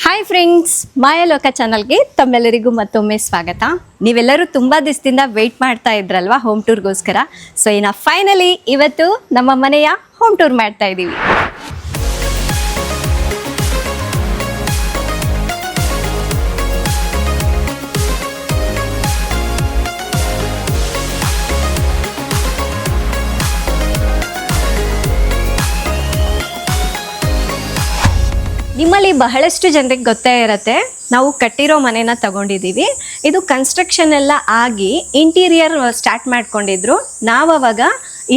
Hi friends, ಮಾಯಾಲೋಕ ಚಾನಲ್ಗೆ ತಮ್ಮೆಲ್ಲರಿಗೂ ಮತ್ತೊಮ್ಮೆ ಸ್ವಾಗತ. ನೀವೆಲ್ಲರೂ ತುಂಬ ದಿವಸದಿಂದ ವೆಯ್ಟ್ ಮಾಡ್ತಾ ಇದ್ರಲ್ವಾ ಹೋಮ್ ಟೂರ್ಗೋಸ್ಕರ. ಸೊ ಇನ್ನು ಫೈನಲಿ ಇವತ್ತು ನಮ್ಮ ಮನೆಯ ಹೋಮ್ ಟೂರ್ ಮಾಡ್ತಾ ಇದ್ದೀವಿ. ನಿಮ್ಮಲ್ಲಿ ಬಹಳಷ್ಟು ಜನರಿಗೆ ಗೊತ್ತೇ ಇರುತ್ತೆ, ನಾವು ಕಟ್ಟಿರೋ ಮನೆನ ತಗೊಂಡಿದ್ದೀವಿ. ಇದು ಕನ್ಸ್ಟ್ರಕ್ಷನ್ ಎಲ್ಲ ಆಗಿ ಇಂಟೀರಿಯರ್ ಸ್ಟಾರ್ಟ್ ಮಾಡ್ಕೊಂಡಿದ್ರು. ನಾವವಾಗ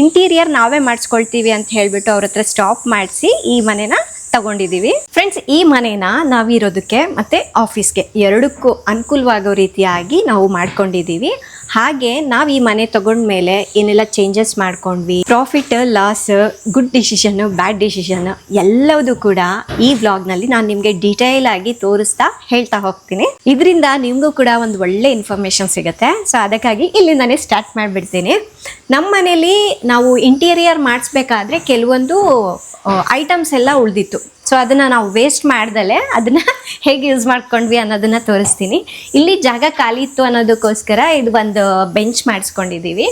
ಇಂಟೀರಿಯರ್ ನಾವೇ ಮಾಡಿಸ್ಕೊಳ್ತೀವಿ ಅಂತ ಹೇಳ್ಬಿಟ್ಟು ಅವ್ರ ಹತ್ರ ಸ್ಟಾಪ್ ಮಾಡಿಸಿ ಈ ಮನೆನ ತಗೊಂಡಿದ್ದೀವಿ. ಫ್ರೆಂಡ್ಸ್, ಈ ಮನೇನ ನಾವಿರೋದಕ್ಕೆ ಮತ್ತು ಆಫೀಸ್ಗೆ ಎರಡಕ್ಕೂ ಅನುಕೂಲವಾಗೋ ರೀತಿಯಾಗಿ ನಾವು ಮಾಡ್ಕೊಂಡಿದ್ದೀವಿ. ಹಾಗೆ ನಾವು ಈ ಮನೆ ತಗೊಂಡ್ಮೇಲೆ ಏನೆಲ್ಲ ಚೇಂಜಸ್ ಮಾಡ್ಕೊಂಡ್ವಿ, ಪ್ರಾಫಿಟ್ ಲಾಸ್, ಗುಡ್ ಡಿಸಿಷನ್, ಬ್ಯಾಡ್ ಡಿಸಿಷನ್ ಎಲ್ಲವೂ ಕೂಡ ಈ ವ್ಲಾಗ್ನಲ್ಲಿ ನಾನು ನಿಮಗೆ ಡೀಟೇಲ್ ಆಗಿ ತೋರಿಸ್ತಾ ಹೇಳ್ತಾ ಹೋಗ್ತೀನಿ. ಇದರಿಂದ ನಿಮಗೂ ಕೂಡ ಒಂದು ಒಳ್ಳೆ ಇನ್ಫಾರ್ಮೇಷನ್ ಸಿಗುತ್ತೆ. ಸೊ ಅದಕ್ಕಾಗಿ ಇಲ್ಲಿಂದಾನೇ ಸ್ಟಾರ್ಟ್ ಮಾಡಿಬಿಡ್ತೀನಿ. ನಮ್ಮ ಮನೇಲಿ ನಾವು ಇಂಟೀರಿಯರ್ ಮಾಡಿಸ್ಬೇಕಾದ್ರೆ ಕೆಲವೊಂದು ಐಟಮ್ಸ್ ಎಲ್ಲ ಉಳಿದಿತ್ತು. ಸೊ ಅದನ್ನು ನಾವು ವೇಸ್ಟ್ ಮಾಡ್ದಲೆ ಅದನ್ನು ಹೇಗೆ ಯೂಸ್ ಮಾಡ್ಕೊಂಡ್ವಿ ಅನ್ನೋದನ್ನು ತೋರಿಸ್ತೀನಿ. ಇಲ್ಲಿ ಜಾಗ ಖಾಲಿ ಇತ್ತು ಅನ್ನೋದಕ್ಕೋಸ್ಕರ ಇದು ಒಂದು ಬೆಂಚ್ ಮಾಡಿಸ್ಕೊಂಡಿದ್ದೀವಿ.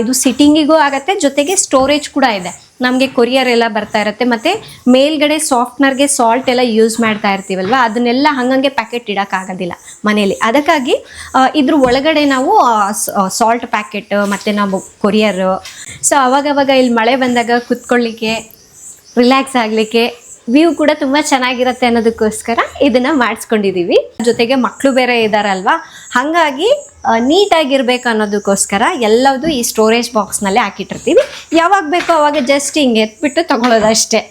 ಇದು ಸಿಟ್ಟಿಂಗಿಗೂ ಆಗುತ್ತೆ, ಜೊತೆಗೆ ಸ್ಟೋರೇಜ್ ಕೂಡ ಇದೆ. ನಮಗೆ ಕೊರಿಯರ್ ಎಲ್ಲ ಬರ್ತಾ ಇರುತ್ತೆ, ಮತ್ತು ಮೇಲ್ಗಡೆ ಸಾಫ್ಟ್ನರ್ಗೆ ಸಾಲ್ಟ್ ಎಲ್ಲ ಯೂಸ್ ಮಾಡ್ತಾ ಇರ್ತೀವಲ್ವ, ಅದನ್ನೆಲ್ಲ ಹಂಗಂಗೆ ಪ್ಯಾಕೆಟ್ ಇಡೋಕ್ಕಾಗೋದಿಲ್ಲ ಮನೇಲಿ. ಅದಕ್ಕಾಗಿ ಇದ್ರ ಒಳಗಡೆ ನಾವು ಸಾಲ್ಟ್ ಪ್ಯಾಕೆಟ್ ಮತ್ತು ನಾವು ಕೊರಿಯರ್. ಸೊ ಅವಾಗವಾಗ ಇಲ್ಲಿ ಮಳೆ ಬಂದಾಗ ಕುತ್ಕೊಳ್ಳಿಕ್ಕೆ, ರಿಲ್ಯಾಕ್ಸ್ ಆಗಲಿಕ್ಕೆ, ವ್ಯೂ ಕೂಡ ತುಂಬ ಚೆನ್ನಾಗಿರುತ್ತೆ ಅನ್ನೋದಕ್ಕೋಸ್ಕರ ಇದನ್ನು ಮಾಡಿಸ್ಕೊಂಡಿದ್ದೀವಿ. ಜೊತೆಗೆ ಮಕ್ಕಳು ಬೇರೆ ಇದ್ದಾರಲ್ವ, ಹಾಗಾಗಿ ನೀಟಾಗಿರ್ಬೇಕು ಅನ್ನೋದಕ್ಕೋಸ್ಕರ ಎಲ್ಲದೂ ಈ ಸ್ಟೋರೇಜ್ ಬಾಕ್ಸ್ನಲ್ಲೇ ಹಾಕಿಟ್ಟಿರ್ತೀವಿ. ಯಾವಾಗ ಬೇಕೋ ಅವಾಗ ಜಸ್ಟ್ ಹಿಂಗೆ ಎತ್ಬಿಟ್ಟು ತೊಗೊಳೋದಷ್ಟೇ.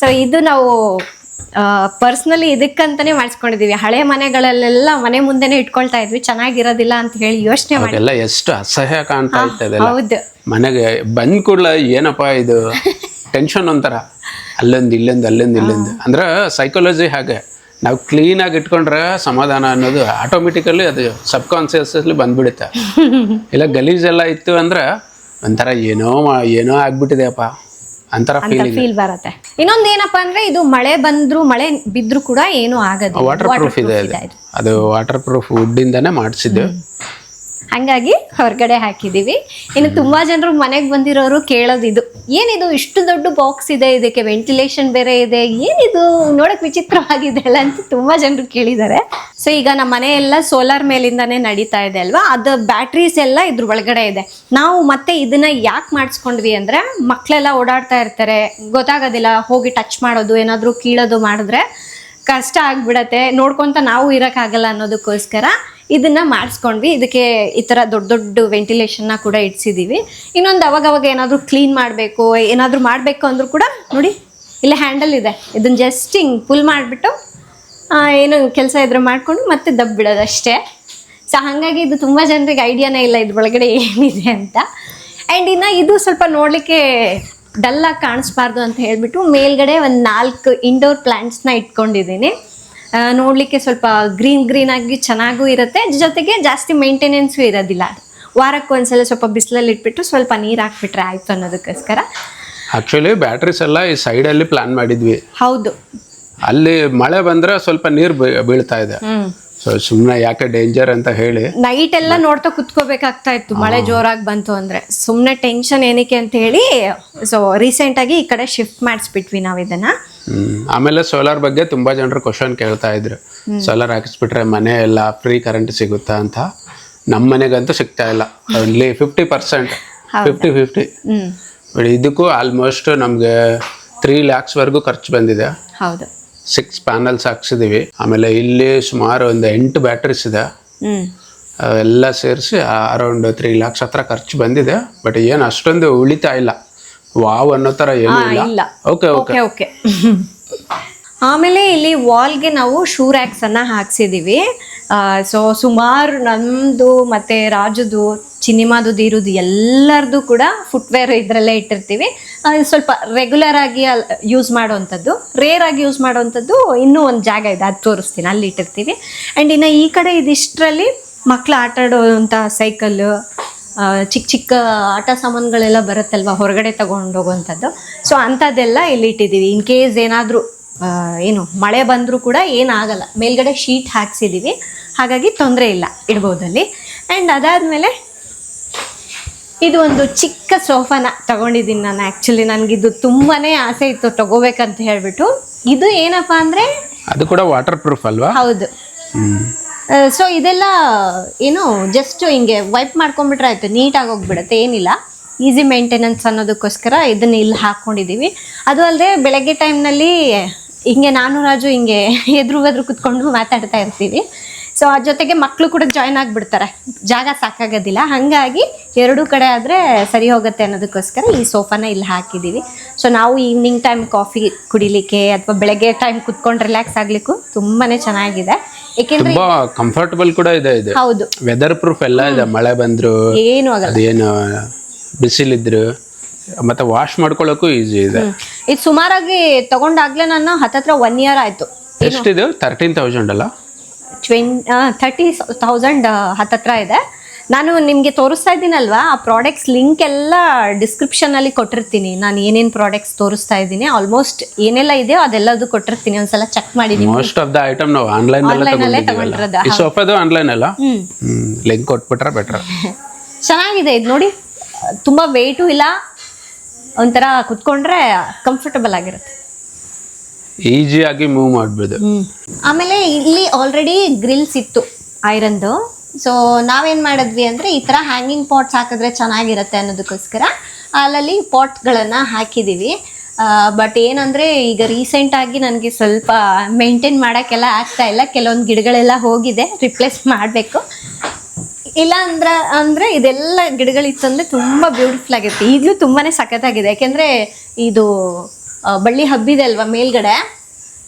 ಸೊ ಇದು ನಾವು ಪರ್ಸ್ನಲಿ ಇದಕ್ಕಂತಾನೆ ಮಾಡಿಸ್ಕೊಂಡಿದ್ದೀವಿ. ಹಳೆ ಮನೆಗಳಲ್ಲೆಲ್ಲ ಮನೆ ಮುಂದೆನೇ ಇಟ್ಕೊಳ್ತಾ ಇದ್ವಿ, ಚೆನ್ನಾಗಿರೋದಿಲ್ಲ ಅಂತ ಹೇಳಿ ಯೋಚನೆ ಮಾಡಿ ಎಷ್ಟು ಅಸಹ್ಯ ಕಾಣ್ತಾ ಇರ್ತದೆ. ಹೌದು, ಮನೆಗೆ ಬಂದ್ ಕೂಡಲೇ ಏನಪ್ಪಾ ಇದು ಟೆನ್ಷನ್ ಒಂಥರ, ಅಲ್ಲೊಂದು ಇಲ್ಲೊಂದು ಅಂದ್ರೆ ಸೈಕಾಲಜಿ ಹಾಗೆ. ನಾವು ಕ್ಲೀನಾಗಿ ಇಟ್ಕೊಂಡ್ರೆ ಸಮಾಧಾನ ಅನ್ನೋದು ಆಟೋಮೆಟಿಕಲಿ ಅದು ಸಬ್ ಕಾನ್ಸಿಯಸ್ಲಿ ಬಂದ್ಬಿಡುತ್ತೆ. ಇಲ್ಲ ಗಲೀಜೆಲ್ಲ ಇತ್ತು ಅಂದ್ರೆ ಒಂಥರ ಏನೋ ಆಗ್ಬಿಟ್ಟಿದೆಯಪ್ಪ ಅಂತರ ಫೀಲ್ ಬರುತ್ತೆ. ಇನ್ನೊಂದು ಏನಪ್ಪಾ ಅಂದ್ರೆ ಇದು ಮಳೆ ಬಂದ್ರು ಮಳೆ ಬಿದ್ರು ಕೂಡ ಏನು ಆಗೋದಿಲ್ಲ, ವಾಟರ್ ಪ್ರೂಫ್ ಇದೆ. ಅದು ವಾಟರ್ ಪ್ರೂಫ್ ವುಡ್ ಇಂದಾನೆ ಮಾಡಿಸಿದ್ದು, ಹಂಗಾಗಿ ಹೊರಗಡೆ ಹಾಕಿದೀವಿ. ಇನ್ನು ತುಂಬಾ ಜನರು ಮನೆಗೆ ಬಂದಿರೋರು ಕೇಳೋದು ಇದು ಏನಿದು ಇಷ್ಟು ದೊಡ್ಡ ಬಾಕ್ಸ್ ಇದೆ, ಇದಕ್ಕೆ ವೆಂಟಿಲೇಷನ್ ಬೇರೆ ಇದೆ, ಏನಿದು ನೋಡಕ್ ವಿಚಿತ್ರವಾಗಿದೆ ಅಲ್ಲ ಅಂತ ತುಂಬಾ ಜನರು ಕೇಳಿದ್ದಾರೆ. ಸೊ ಈಗ ನಮ್ಮ ಮನೆ ಎಲ್ಲ ಸೋಲಾರ್ ಮೇಲಿಂದಾನೇ ನಡೀತಾ ಇದೆ ಅಲ್ವಾ, ಅದು ಬ್ಯಾಟ್ರೀಸ್ ಎಲ್ಲ ಇದ್ರ ಒಳಗಡೆ ಇದೆ. ನಾವು ಮತ್ತೆ ಇದನ್ನ ಯಾಕೆ ಮಾಡಿಸ್ಕೊಂಡ್ವಿ ಅಂದ್ರೆ, ಮಕ್ಕಳೆಲ್ಲ ಓಡಾಡ್ತಾ ಇರ್ತಾರೆ, ಗೊತ್ತಾಗೋದಿಲ್ಲ, ಹೋಗಿ ಟಚ್ ಮಾಡೋದು, ಏನಾದ್ರು ಕೀಳೋದು ಮಾಡಿದ್ರೆ ಕಷ್ಟ ಆಗ್ಬಿಡತ್ತೆ, ನೋಡ್ಕೊಂತ ನಾವು ಇರೋಕ್ಕಾಗಲ್ಲ ಅನ್ನೋದಕ್ಕೋಸ್ಕರ ಇದನ್ನ ಮಾಡಿಸ್ಕೊಂಡ್ವಿ. ಇದಕ್ಕೆ ಈ ಥರ ದೊಡ್ಡ ದೊಡ್ಡ ವೆಂಟಿಲೇಷನ್ನ ಕೂಡ ಇಡ್ಸಿದ್ದೀವಿ. ಇನ್ನೊಂದು ಅವಾಗವಾಗ ಏನಾದರೂ ಕ್ಲೀನ್ ಮಾಡಬೇಕು, ಏನಾದರೂ ಮಾಡಬೇಕು ಅಂದರೂ ಕೂಡ ನೋಡಿ ಇಲ್ಲಿ ಹ್ಯಾಂಡಲ್ ಇದೆ, ಇದನ್ನ ಜಸ್ಟ್ ಹಿಂಗೆ ಫುಲ್ ಮಾಡಿಬಿಟ್ಟು ಏನು ಕೆಲಸ ಇದ್ರೆ ಮಾಡಿಕೊಂಡು ಮತ್ತೆ ದಬ್ಬಿಡೋದು ಅಷ್ಟೇ. ಸೊ ಹಾಗಾಗಿ ಇದು ತುಂಬ ಜನರಿಗೆ ಐಡಿಯಾನೇ ಇಲ್ಲ ಇದ್ರ ಒಳಗಡೆ ಏನಿದೆ ಅಂತ. ಆ್ಯಂಡ್ ಇನ್ನು ಇದು ಸ್ವಲ್ಪ ನೋಡಲಿಕ್ಕೆ ಡಲ್ಲಾಗಿ ಕಾಣಿಸ್ಬಾರ್ದು ಅಂತ ಹೇಳಿಬಿಟ್ಟು ಮೇಲ್ಗಡೆ ಒಂದು 4 ಇಂಡೋರ್ ಪ್ಲ್ಯಾಂಟ್ಸ್ನ ಇಟ್ಕೊಂಡಿದ್ದೀನಿ. ನೋಡಲಿಕ್ಕೆ ಸ್ವಲ್ಪ ಗ್ರೀನ್ ಆಗಿ ಚೆನ್ನಾಗೂ ಇರುತ್ತೆ, ಜೊತೆಗೆ ಜಾಸ್ತಿ ಮೇಂಟೆನೆನ್ಸು ಇರೋದಿಲ್ಲ. ವಾರಕ್ಕೆ ಒಂದ್ಸಲ ಸ್ವಲ್ಪ ಬಿಸಿಲಲ್ಲಿ ಇಟ್ಬಿಟ್ಟು ಸ್ವಲ್ಪ ನೀರು ಹಾಕ್ಬಿಟ್ರೆ ಆಯ್ತು ಅನ್ನೋದಕ್ಕೋಸ್ಕರ. ಆಕ್ಚುಲಿ ಬ್ಯಾಟ್ರೀಸ್ ಎಲ್ಲ ಈ ಸೈಡಲ್ಲಿ ಪ್ಲಾನ್ ಮಾಡಿದ್ವಿ. ಹೌದು, ಅಲ್ಲಿ ಮಳೆ ಬಂದ್ರೆ ಸ್ವಲ್ಪ ನೀರು ಬೀಳ್ತಾ ಇದೆ. ಸೊ ಸುಮ್ಮನೆ ಯಾಕೆ ಡೇಂಜರ್ ಅಂತ ಹೇಳಿ ನೈಟ್ ಎಲ್ಲ ನೋಡ್ತಾ ಕುತ್ಕೋಬೇಕಾಗ್ತಾ ಇತ್ತು, ಮಳೆ ಜೋರಾಗಿ ಬಂತು ಅಂದ್ರೆ. ಸುಮ್ಮನೆ ಟೆನ್ಷನ್ ಏನಕ್ಕೆ ಅಂತ ಹೇಳಿ ಸೊ ರೀಸೆಂಟಾಗಿ ಈ ಕಡೆ ಶಿಫ್ಟ್ ಮಾಡಿಸ್ಬಿಟ್ವಿ ನಾವು ಇದನ್ನ. ಆಮೇಲೆ ಸೋಲಾರ್ ಬಗ್ಗೆ ತುಂಬಾ ಜನರು ಕ್ವಶನ್ ಕೇಳ್ತಾ ಇದ್ರು, ಸೋಲಾರ್ ಹಾಕಿಸ್ಬಿಟ್ರೆ ಮನೆ ಎಲ್ಲ ಫ್ರೀ ಕರೆಂಟ್ ಸಿಗುತ್ತಾ ಅಂತ. ನಮ್ಮ ಮನೆಗಂತೂ ಸಿಗ್ತಾ ಇಲ್ಲ, ಓನ್ಲಿ 50%, 50-50. ಇದಕ್ಕೂ ಆಲ್ಮೋಸ್ಟ್ ನಮ್ಗೆ 3 lakhs ವರೆಗೂ ಖರ್ಚು ಬಂದಿದೆ. ಹೌದು, 6 ಪ್ಯಾನಲ್ಸ್ ಹಾಕ್ಸಿದೀವಿ. ಆಮೇಲೆ ಇಲ್ಲಿ ಸುಮಾರು ಒಂದು 8 ಬ್ಯಾಟ್ರೀಸ್ ಇದೆ. ಎಲ್ಲ ಸೇರಿಸಿ ಅರೌಂಡ್ 3 lakhs ಹತ್ರ ಖರ್ಚು ಬಂದಿದೆ. ಬಟ್ ಏನು ಅಷ್ಟೊಂದು ಉಳಿತಾ ಇಲ್ಲ, ವಾವ್ ಅನ್ನೋ ಥರ ಏನೂ ಇಲ್ಲ. ಓಕೆ. ಆಮೇಲೆ ಇಲ್ಲಿ ವಾಲ್ಗೆ ನಾವು ಶೂ ರ್ಯಾಕ್ಸ್ ಅನ್ನ ಹಾಕ್ಸಿದೀವಿ. ಸೊ ಸುಮಾರು ನಮ್ಮದು ಮತ್ತು ರಾಜುದು, ಚಿನಿಮಾದು, ದೀರುದು ಎಲ್ಲರದು ಕೂಡ ಫುಟ್ವೇರ್ ಇದರಲ್ಲೇ ಇಟ್ಟಿರ್ತೀವಿ. ಸ್ವಲ್ಪ ರೆಗ್ಯುಲರ್ ಆಗಿ ಯೂಸ್ ಮಾಡೋವಂಥದ್ದು, ರೇರ್ ಆಗಿ ಯೂಸ್ ಮಾಡೋವಂಥದ್ದು ಇನ್ನೂ ಒಂದು ಜಾಗ ಇದೆ, ಅದು ತೋರಿಸ್ತೀನಿ, ಅಲ್ಲಿ ಇಟ್ಟಿರ್ತೀವಿ. ಆ್ಯಂಡ್ ಇನ್ನು ಈ ಕಡೆ ಇದಿಷ್ಟರಲ್ಲಿ ಮಕ್ಕಳು ಆಟ ಆಡೋವಂಥ ಸೈಕಲ್ಲು, ಚಿಕ್ಕ ಚಿಕ್ಕ ಆಟ ಸಾಮಾನುಗಳೆಲ್ಲ ಬರುತ್ತಲ್ವ ಹೊರಗಡೆ ತಗೊಂಡು ಹೋಗುವಂಥದ್ದು. ಸೊ ಅಂಥದ್ದೆಲ್ಲ ಇಲ್ಲಿ ಇಟ್ಟಿದ್ದೀವಿ. ಇನ್ ಕೇಸ್ ಏನಾದರೂ ಏನು ಮಳೆ ಬಂದರೂ ಕೂಡ ಏನಾಗಲ್ಲ, ಮೇಲ್ಗಡೆ ಶೀಟ್ ಹಾಕ್ಸಿದ್ದೀವಿ, ಹಾಗಾಗಿ ತೊಂದರೆ ಇಲ್ಲ ಇಡ್ಬೋದಲ್ಲಿ. ಆ್ಯಂಡ್ ಅದಾದಮೇಲೆ ಇದು ಒಂದು ಚಿಕ್ಕ ಸೋಫಾನ ತಗೊಂಡಿದ್ದೀನಿ ನಾನು. ಆ್ಯಕ್ಚುಲಿ ನನಗಿದು ತುಂಬಾ ಆಸೆ ಇತ್ತು ತಗೋಬೇಕಂತ ಹೇಳ್ಬಿಟ್ಟು. ಇದು ಏನಪ್ಪ ಅಂದರೆ ಅದು ಕೂಡ ವಾಟರ್ ಪ್ರೂಫ್ ಅಲ್ವಾ? ಹೌದು. ಸೊ ಇದೆಲ್ಲ ಏನು ಜಸ್ಟ್ ಹಿಂಗೆ ವೈಪ್ ಮಾಡ್ಕೊಂಡ್ಬಿಟ್ರೆ ಆಯಿತು, ನೀಟಾಗಿ ಹೋಗ್ಬಿಡುತ್ತೆ, ಏನಿಲ್ಲ. ಈಸಿ ಮೇಂಟೆನೆನ್ಸ್ ಅನ್ನೋದಕ್ಕೋಸ್ಕರ ಇದನ್ನ ಇಲ್ಲಿ ಹಾಕ್ಕೊಂಡಿದ್ದೀವಿ. ಅದು ಅಲ್ಲದೆ ಬೆಳಗ್ಗೆ ಟೈಮ್ನಲ್ಲಿ ಹಿಂಗೆ ನಾನು ರಾಜು ಹಿಂಗೆ ಎದುರು ಕುತ್ಕೊಂಡು ಮಾತಾಡ್ತಾ ಇರ್ತೀವಿ. ಸೊ ಅದ್ರ ಜೊತೆಗೆ ಮಕ್ಕಳು ಕೂಡ ಜಾಯ್ನ್ ಆಗಿಬಿಡ್ತಾರೆ, ಜಾಗ ಸಾಕಾಗೋದಿಲ್ಲ. ಹಾಗಾಗಿ ಎರಡೂ ಕಡೆ ಆದರೆ ಸರಿ ಹೋಗುತ್ತೆ ಅನ್ನೋದಕ್ಕೋಸ್ಕರ ಈ ಸೋಫಾನ ಇಲ್ಲಿ ಹಾಕಿದ್ದೀವಿ. ಸೊ ನಾವು ಈವ್ನಿಂಗ್ ಟೈಮ್ ಕಾಫಿ ಕುಡಿಲಿಕ್ಕೆ ಅಥವಾ ಬೆಳಗ್ಗೆ ಟೈಮ್ ಕುತ್ಕೊಂಡು ರಿಲ್ಯಾಕ್ಸ್ ಆಗ್ಲಿಕ್ಕೂ ತುಂಬಾ ಚೆನ್ನಾಗಿದೆ. ಏಕೆಂದ್ರೆ ತುಂಬಾ ಕಂಫರ್ಟಬಲ್ ಕೂಡ ಇದೆ. ಇದು ಹೌದು, ವೆದರ್ ಪ್ರೂಫ್ ಎಲ್ಲ ಇದೆ. ಮಳೆ ಬಂದ್ರು ಏನು ಆಗಲ್ಲ, ಅದೇನು ಬಿಸಿಲಿದ್ರು ಮತ್ತೆ ವಾಶ್ ಮಾಡ್ಕೊಳ್ಳೋಕ್ಕೂ ಈಸಿ ಇದೆ. ಇದು ಸುಮಾರಾಗಿ ತಗೊಂಡಾಗ್ಲೇ ನಾನು ಹತ್ತತ್ರ 1 year ಆಯ್ತು. ಎಷ್ಟಿದು? 13,000 ಅಲ್ಲ? 30,000 ಹತ್ತತ್ರ ಇದೆ. ನಾನು ನಿಮಗೆ ತೋರಿಸ್ತಾ ಇದ್ದೀನಲ್ವಾ, ಆ ಪ್ರಾಡಕ್ಟ್ಸ್ ಲಿಂಕ್ ಎಲ್ಲ ಡಿಸ್ಕ್ರಿಪ್ಷನಲ್ಲಿ ಕೊಟ್ಟಿರ್ತೀನಿ. ನಾನು ಏನೇನು ಪ್ರಾಡಕ್ಟ್ಸ್ ತೋರಿಸ್ತಾ ಇದ್ದೀನಿ, ಆಲ್ಮೋಸ್ಟ್ ಏನೆಲ್ಲ ಇದೆಯೋ ಅದೆಲ್ಲದು ಕೊಟ್ಟಿರ್ತೀನಿ, ಒಂದ್ಸಲ ಚೆಕ್ ಮಾಡಿ. ಮೋಸ್ಟ್ ಆಫ್ ದ ಐಟಮ್ ನಾವು ಆನ್ಲೈನ್ ಅಲ್ಲೇ ತಗೊಂಡಿರೋದು. ಈ ಸೋಫಾದು ಆನ್ಲೈನ್ ಅಲ್ಲ? ಲಿಂಕ್ ಕೊಟ್ಬಿಟ್ರೆ ಬೆಟರ್. ಚೆನ್ನಾಗಿದೆ ಇದು ನೋಡಿ, ತುಂಬ ವೆಯ್ಟು ಇಲ್ಲ, ಒಂಥರ ಕುತ್ಕೊಂಡ್ರೆ ಕಂಫರ್ಟಬಲ್ ಆಗಿರುತ್ತೆ, ಈಸಿಯಾಗಿ ಮೂವ್ ಮಾಡ್ಬೋದು. ಆಮೇಲೆ ಇಲ್ಲಿ ಆಲ್ರೆಡಿ ಗ್ರಿಲ್ಸ್ ಇತ್ತು ಐರನ್ದು. ಸೊ ನಾವೇನು ಮಾಡಿದ್ವಿ ಅಂದರೆ ಈ ಥರ ಹ್ಯಾಂಗಿಂಗ್ ಪಾಟ್ಸ್ ಹಾಕಿದ್ರೆ ಚೆನ್ನಾಗಿರುತ್ತೆ ಅನ್ನೋದಕ್ಕೋಸ್ಕರ ಅಲ್ಲಲ್ಲಿ ಪಾಟ್ಗಳನ್ನು ಹಾಕಿದ್ದೀವಿ. ಬಟ್ ಏನಂದರೆ ಈಗ ರೀಸೆಂಟಾಗಿ ನನಗೆ ಸ್ವಲ್ಪ ಮೇಂಟೈನ್ ಮಾಡೋಕ್ಕೆಲ್ಲ ಆಗ್ತಾ ಇಲ್ಲ, ಕೆಲವೊಂದು ಗಿಡಗಳೆಲ್ಲ ಹೋಗಿದೆ, ರಿಪ್ಲೇಸ್ ಮಾಡಬೇಕು. ಇಲ್ಲ ಅಂದರೆ ಇದೆಲ್ಲ ಗಿಡಗಳಿತ್ತಂದರೆ ತುಂಬ ಬ್ಯೂಟಿಫುಲ್ ಆಗಿರುತ್ತೆ. ಈಗಲೂ ತುಂಬಾ ಸಖತ್ತಾಗಿದೆ, ಯಾಕೆಂದರೆ ಇದು ಬಳ್ಳಿ ಹಬ್ಬಿದೆ ಅಲ್ವಾ ಮೇಲ್ಗಡೆ.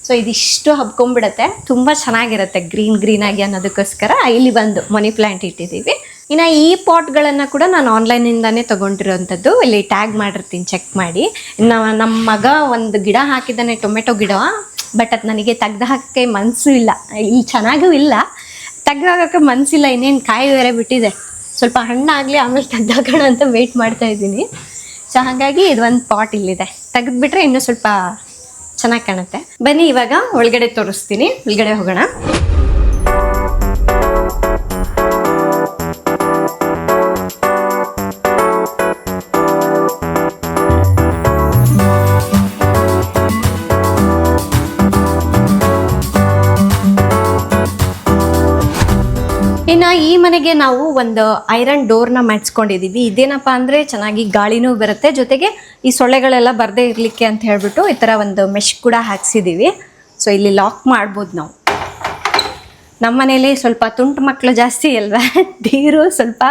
ಸೊ ಇದಿಷ್ಟು ಹಬ್ಕೊಂಡ್ಬಿಡತ್ತೆ, ತುಂಬ ಚೆನ್ನಾಗಿರುತ್ತೆ ಗ್ರೀನ್ ಆಗಿ ಅನ್ನೋದಕ್ಕೋಸ್ಕರ ಇಲ್ಲಿ ಬಂದು ಮನಿ ಪ್ಲ್ಯಾಂಟ್ ಇಟ್ಟಿದ್ದೀವಿ. ಇನ್ನು ಈ ಪಾಟ್ಗಳನ್ನು ಕೂಡ ನಾನು ಆನ್ಲೈನಿಂದಾನೇ ತೊಗೊಂಡಿರೋವಂಥದ್ದು. ಇಲ್ಲಿ ಟ್ಯಾಗ್ ಮಾಡಿರ್ತೀನಿ, ಚೆಕ್ ಮಾಡಿ. ನಮ್ಮ ಮಗ ಒಂದು ಗಿಡ ಹಾಕಿದ್ದಾನೆ, ಟೊಮೆಟೊ ಗಿಡ. ಬಟ್ ಅದು ನನಗೆ ತೆಗ್ದು ಹಾಕೋಕ್ಕೆ ಮನಸ್ಸು ಇಲ್ಲ, ಇಲ್ಲಿ ಚೆನ್ನಾಗೂ ಇಲ್ಲ, ತೆಗ್ದು ಹಾಕೋಕ್ಕೆ ಮನಸ್ಸಿಲ್ಲ. ಇನ್ನೇನು ಕಾಯಿ ಬೇರೆ ಬಿಟ್ಟಿದೆ, ಸ್ವಲ್ಪ ಹಣ್ಣಾಗಲಿ ಆಮೇಲೆ ತೆಗ್ದು ಹಾಕೋಣ ಅಂತ ವೆಯ್ಟ್ ಮಾಡ್ತಾ ಇದ್ದೀನಿ. ಸೊ ಹಾಗಾಗಿ ಇದು ಒಂದು ಪಾಟ್ ಇಲ್ಲಿದೆ, ತೆಗೆದ್ಬಿಟ್ರೆ ಇನ್ನೂ ಸ್ವಲ್ಪ ಚೆನ್ನಾಗಿ ಕಾಣುತ್ತೆ. ಬನ್ನಿ ಇವಾಗ ಒಳಗಡೆ ತೋರಿಸ್ತೀನಿ, ಒಳಗಡೆ ಹೋಗೋಣ. ಇನ್ನು ಈ ಮನೆಗೆ ನಾವು ಒಂದು ಐರನ್ ಡೋರ್ನ ಮಾಡಿಸ್ಕೊಂಡಿದ್ದೀವಿ. ಇದೇನಪ್ಪ ಅಂದರೆ ಚೆನ್ನಾಗಿ ಗಾಳಿನೂ ಬರುತ್ತೆ, ಜೊತೆಗೆ ಈ ಸೊಳ್ಳೆಗಳೆಲ್ಲ ಬರದೇ ಇರಲಿಕ್ಕೆ ಅಂತ ಹೇಳ್ಬಿಟ್ಟು ಈ ಥರ ಒಂದು ಮೆಶ್ ಕೂಡ ಹಾಕ್ಸಿದ್ದೀವಿ. ಸೊ ಇಲ್ಲಿ ಲಾಕ್ ಮಾಡ್ಬೋದು ನಾವು. ನಮ್ಮ ಮನೇಲಿ ಸ್ವಲ್ಪ ತುಂಟು ಮಕ್ಕಳು ಜಾಸ್ತಿ ಅಲ್ವಾ, ಧೀರು ಸ್ವಲ್ಪ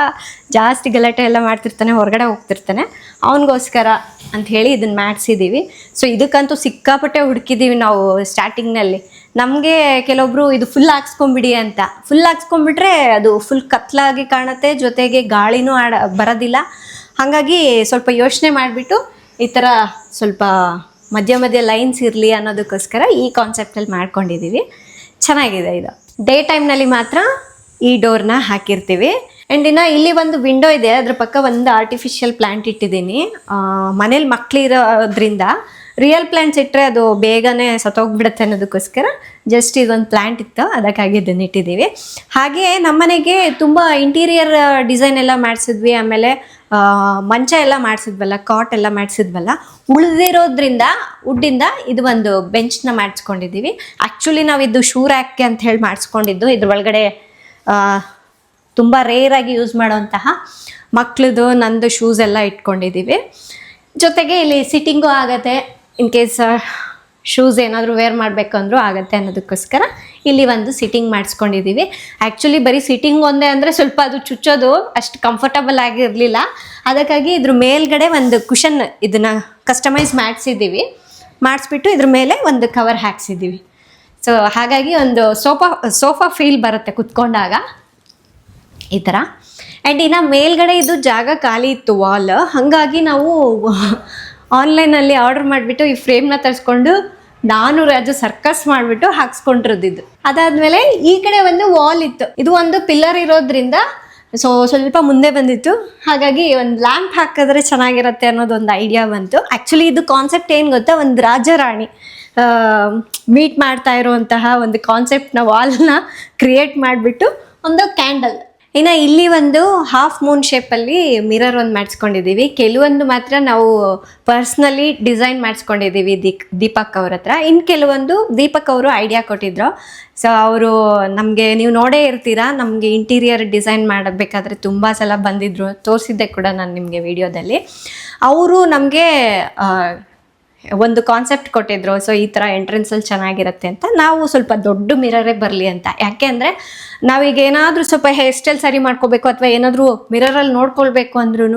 ಜಾಸ್ತಿ ಗಲಾಟೆ ಎಲ್ಲ ಮಾಡ್ತಿರ್ತಾನೆ, ಹೊರಗಡೆ ಹೋಗ್ತಿರ್ತಾನೆ, ಅವನಿಗೋಸ್ಕರ ಅಂತ ಹೇಳಿ ಇದನ್ನು ಮಾಡಿಸಿದ್ದೀವಿ. ಸೊ ಇದಕ್ಕಂತೂ ಸಿಕ್ಕಾಪಟ್ಟೆ ಹುಡುಕಿದ್ದೀವಿ ನಾವು ಸ್ಟಾರ್ಟಿಂಗ್ನಲ್ಲಿ. ನಮಗೆ ಕೆಲವೊಬ್ರು ಇದು ಫುಲ್ ಹಾಕ್ಸ್ಕೊಂಬಿಡಿ ಅಂತ, ಫುಲ್ ಹಾಕ್ಸ್ಕೊಂಬಿಟ್ರೆ ಅದು ಫುಲ್ ಕತ್ಲಾಗಿ ಕಾಣುತ್ತೆ, ಜೊತೆಗೆ ಗಾಳಿನೂ ಬರೋದಿಲ್ಲ. ಹಾಗಾಗಿ ಸ್ವಲ್ಪ ಯೋಚನೆ ಮಾಡಿಬಿಟ್ಟು ಈ ಥರ ಸ್ವಲ್ಪ ಮಧ್ಯ ಲೈನ್ಸ್ ಇರಲಿ ಅನ್ನೋದಕ್ಕೋಸ್ಕರ ಈ ಕಾನ್ಸೆಪ್ಟಲ್ಲಿ ಮಾಡ್ಕೊಂಡಿದ್ದೀವಿ. ಚೆನ್ನಾಗಿದೆ ಇದು. ಡೇ ಟೈಮ್ನಲ್ಲಿ ಮಾತ್ರ ಈ ಡೋರ್ನ ಹಾಕಿರ್ತೀವಿ. ಆ್ಯಂಡ್ ಇನ್ನು ಇಲ್ಲಿ ಒಂದು ವಿಂಡೋ ಇದೆ, ಅದ್ರ ಪಕ್ಕ ಒಂದು ಆರ್ಟಿಫಿಷಿಯಲ್ ಪ್ಲ್ಯಾಂಟ್ ಇಟ್ಟಿದ್ದೀನಿ. ಮನೇಲಿ ಮಕ್ಕಳಿರೋದ್ರಿಂದ ರಿಯಲ್ ಪ್ಲ್ಯಾಂಟ್ಸ್ ಇಟ್ಟರೆ ಅದು ಬೇಗನೆ ಸತ್ತೋಗ್ಬಿಡುತ್ತೆ ಅನ್ನೋದಕ್ಕೋಸ್ಕರ ಜಸ್ಟ್ ಇದೊಂದು ಪ್ಲ್ಯಾಂಟ್ ಇತ್ತು, ಅದಕ್ಕಾಗಿ ಇದನ್ನು ಇಟ್ಟಿದ್ದೀವಿ. ಹಾಗೆ ನಮ್ಮನೆಗೆ ತುಂಬ ಇಂಟೀರಿಯರ್ ಡಿಸೈನ್ ಎಲ್ಲ ಮಾಡಿಸಿದ್ವಿ, ಆಮೇಲೆ ಮಂಚ ಎಲ್ಲ ಮಾಡಿಸಿದ್ವಲ್ಲ, ಕಾಟ್ ಎಲ್ಲ ಮಾಡಿಸಿದ್ವಲ್ಲ, ಉಳಿದಿರೋದ್ರಿಂದ ವುಡ್ಡಿಂದ ಇದು ಒಂದು ಬೆಂಚ್ನ ಮಾಡಿಸ್ಕೊಂಡಿದ್ದೀವಿ. ಆ್ಯಕ್ಚುಲಿ ನಾವು ಇದು ಶೂ ರ್ಯಾಕ್ಗೆ ಅಂತ ಹೇಳಿ ಮಾಡಿಸ್ಕೊಂಡಿದ್ದು. ಇದ್ರ ಒಳಗಡೆ ತುಂಬ ರೇರಾಗಿ ಯೂಸ್ ಮಾಡೋವಂತಹ ಮಕ್ಕಳದು ನಂದು ಶೂಸ್ ಎಲ್ಲ ಇಟ್ಕೊಂಡಿದ್ದೀವಿ. ಜೊತೆಗೆ ಇಲ್ಲಿ ಸಿಟ್ಟಿಂಗು ಆಗುತ್ತೆ, ಇನ್ ಕೇಸ್ ಶೂಸ್ ಏನಾದರೂ ವೇರ್ ಮಾಡಬೇಕಂದ್ರೂ ಆಗುತ್ತೆ ಅನ್ನೋದಕ್ಕೋಸ್ಕರ ಇಲ್ಲಿ ಒಂದು ಸಿಟ್ಟಿಂಗ್ ಮಾಡಿಸ್ಕೊಂಡಿದ್ದೀವಿ. ಆ್ಯಕ್ಚುಲಿ ಬರೀ ಸಿಟ್ಟಿಂಗ್ ಒಂದೇ ಅಂದರೆ ಸ್ವಲ್ಪ ಅದು ಚುಚ್ಚೋದು ಅಷ್ಟು ಕಂಫರ್ಟಬಲ್ ಆಗಿರಲಿಲ್ಲ, ಅದಕ್ಕಾಗಿ ಇದ್ರ ಮೇಲ್ಗಡೆ ಒಂದು ಕುಷನ್ ಇದನ್ನು ಕಸ್ಟಮೈಸ್ ಮಾಡಿಸ್ಬಿಟ್ಟು ಇದ್ರ ಮೇಲೆ ಒಂದು ಕವರ್ ಹಾಕ್ಸಿದ್ದೀವಿ. ಸೊ ಹಾಗಾಗಿ ಒಂದು ಸೋಫಾ ಫೀಲ್ ಬರುತ್ತೆ ಕುತ್ಕೊಂಡಾಗ ಈ ಥರ. ಆ್ಯಂಡ್ ಇನ್ನು ಮೇಲ್ಗಡೆ ಇದು ಜಾಗ ಖಾಲಿ ಇತ್ತು ವಾಲ್, ಹಾಗಾಗಿ ನಾವು ಆನ್ಲೈನಲ್ಲಿ ಆರ್ಡರ್ ಮಾಡಿಬಿಟ್ಟು ಈ ಫ್ರೇಮ್ನ ತರಿಸ್ಕೊಂಡು ನಾನು ರಾಜು ಸರ್ಕಸ್ ಮಾಡಿಬಿಟ್ಟು ಹಾಕ್ಸ್ಕೊಂಡಿರೋದಿದ್ದು. ಅದಾದಮೇಲೆ ಈ ಕಡೆ ಒಂದು ವಾಲ್ ಇತ್ತು, ಇದು ಒಂದು ಪಿಲ್ಲರ್ ಇರೋದ್ರಿಂದ ಸ್ವಲ್ಪ ಮುಂದೆ ಬಂದಿತ್ತು, ಹಾಗಾಗಿ ಒಂದು ಲ್ಯಾಂಪ್ ಹಾಕಿದ್ರೆ ಚೆನ್ನಾಗಿರುತ್ತೆ ಅನ್ನೋದೊಂದು ಐಡಿಯಾ ಬಂತು. ಆ್ಯಕ್ಚುಲಿ ಇದು ಕಾನ್ಸೆಪ್ಟ್ ಏನು ಗೊತ್ತಾ, ಒಂದು ರಾಜ ರಾಣಿ ಮೀಟ್ ಮಾಡ್ತಾ ಇರುವಂತಹ ಒಂದು ಕಾನ್ಸೆಪ್ಟ್ನ ವಾಲ್ನ ಕ್ರಿಯೇಟ್ ಮಾಡಿಬಿಟ್ಟು ಒಂದು ಕ್ಯಾಂಡಲ್. ಇನ್ನು ಇಲ್ಲಿ ಒಂದು ಹಾಫ್ ಮೂನ್ ಶೇಪಲ್ಲಿ ಮಿರರ್ ಒಂದು ಮಾಡಿಸ್ಕೊಂಡಿದ್ದೀವಿ. ಕೆಲವೊಂದು ಮಾತ್ರ ನಾವು ಪರ್ಸ್ನಲಿ ಡಿಸೈನ್ ಮಾಡಿಸ್ಕೊಂಡಿದ್ದೀವಿ ದೀಪಕ್ ಅವ್ರ ಹತ್ರ. ಇನ್ನು ಕೆಲವೊಂದು ದೀಪಕ್ ಅವರು ಐಡಿಯಾ ಕೊಟ್ಟಿದ್ರು. ಸೊ ಅವರು ನಮಗೆ, ನೀವು ನೋಡೇ ಇರ್ತೀರಾ, ನಮಗೆ ಇಂಟೀರಿಯರ್ ಡಿಸೈನ್ ಮಾಡಬೇಕಾದ್ರೆ ತುಂಬ ಸಲ ಬಂದಿದ್ರು, ತೋರಿಸಿದ್ದೆ ಕೂಡ ನಾನು ನಿಮಗೆ ವಿಡಿಯೋದಲ್ಲಿ. ಅವರು ನಮಗೆ ಒಂದು ಕಾನ್ಸೆಪ್ಟ್ ಕೊಟ್ಟಿದ್ರು. ಸೊ ಈ ಥರ ಎಂಟ್ರೆನ್ಸಲ್ಲಿ ಚೆನ್ನಾಗಿರುತ್ತೆ ಅಂತ. ನಾವು ಸ್ವಲ್ಪ ದೊಡ್ಡ ಮಿರರೇ ಬರಲಿ ಅಂತ. ಯಾಕೆ ಅಂದರೆ ನಾವೀಗ ಏನಾದರೂ ಸ್ವಲ್ಪ ಹೇರ್ ಸ್ಟೈಲ್ ಸರಿ ಮಾಡ್ಕೋಬೇಕು ಅಥವಾ ಏನಾದರೂ ಮಿರರಲ್ಲಿ ನೋಡ್ಕೊಳ್ಬೇಕು ಅಂದ್ರೂ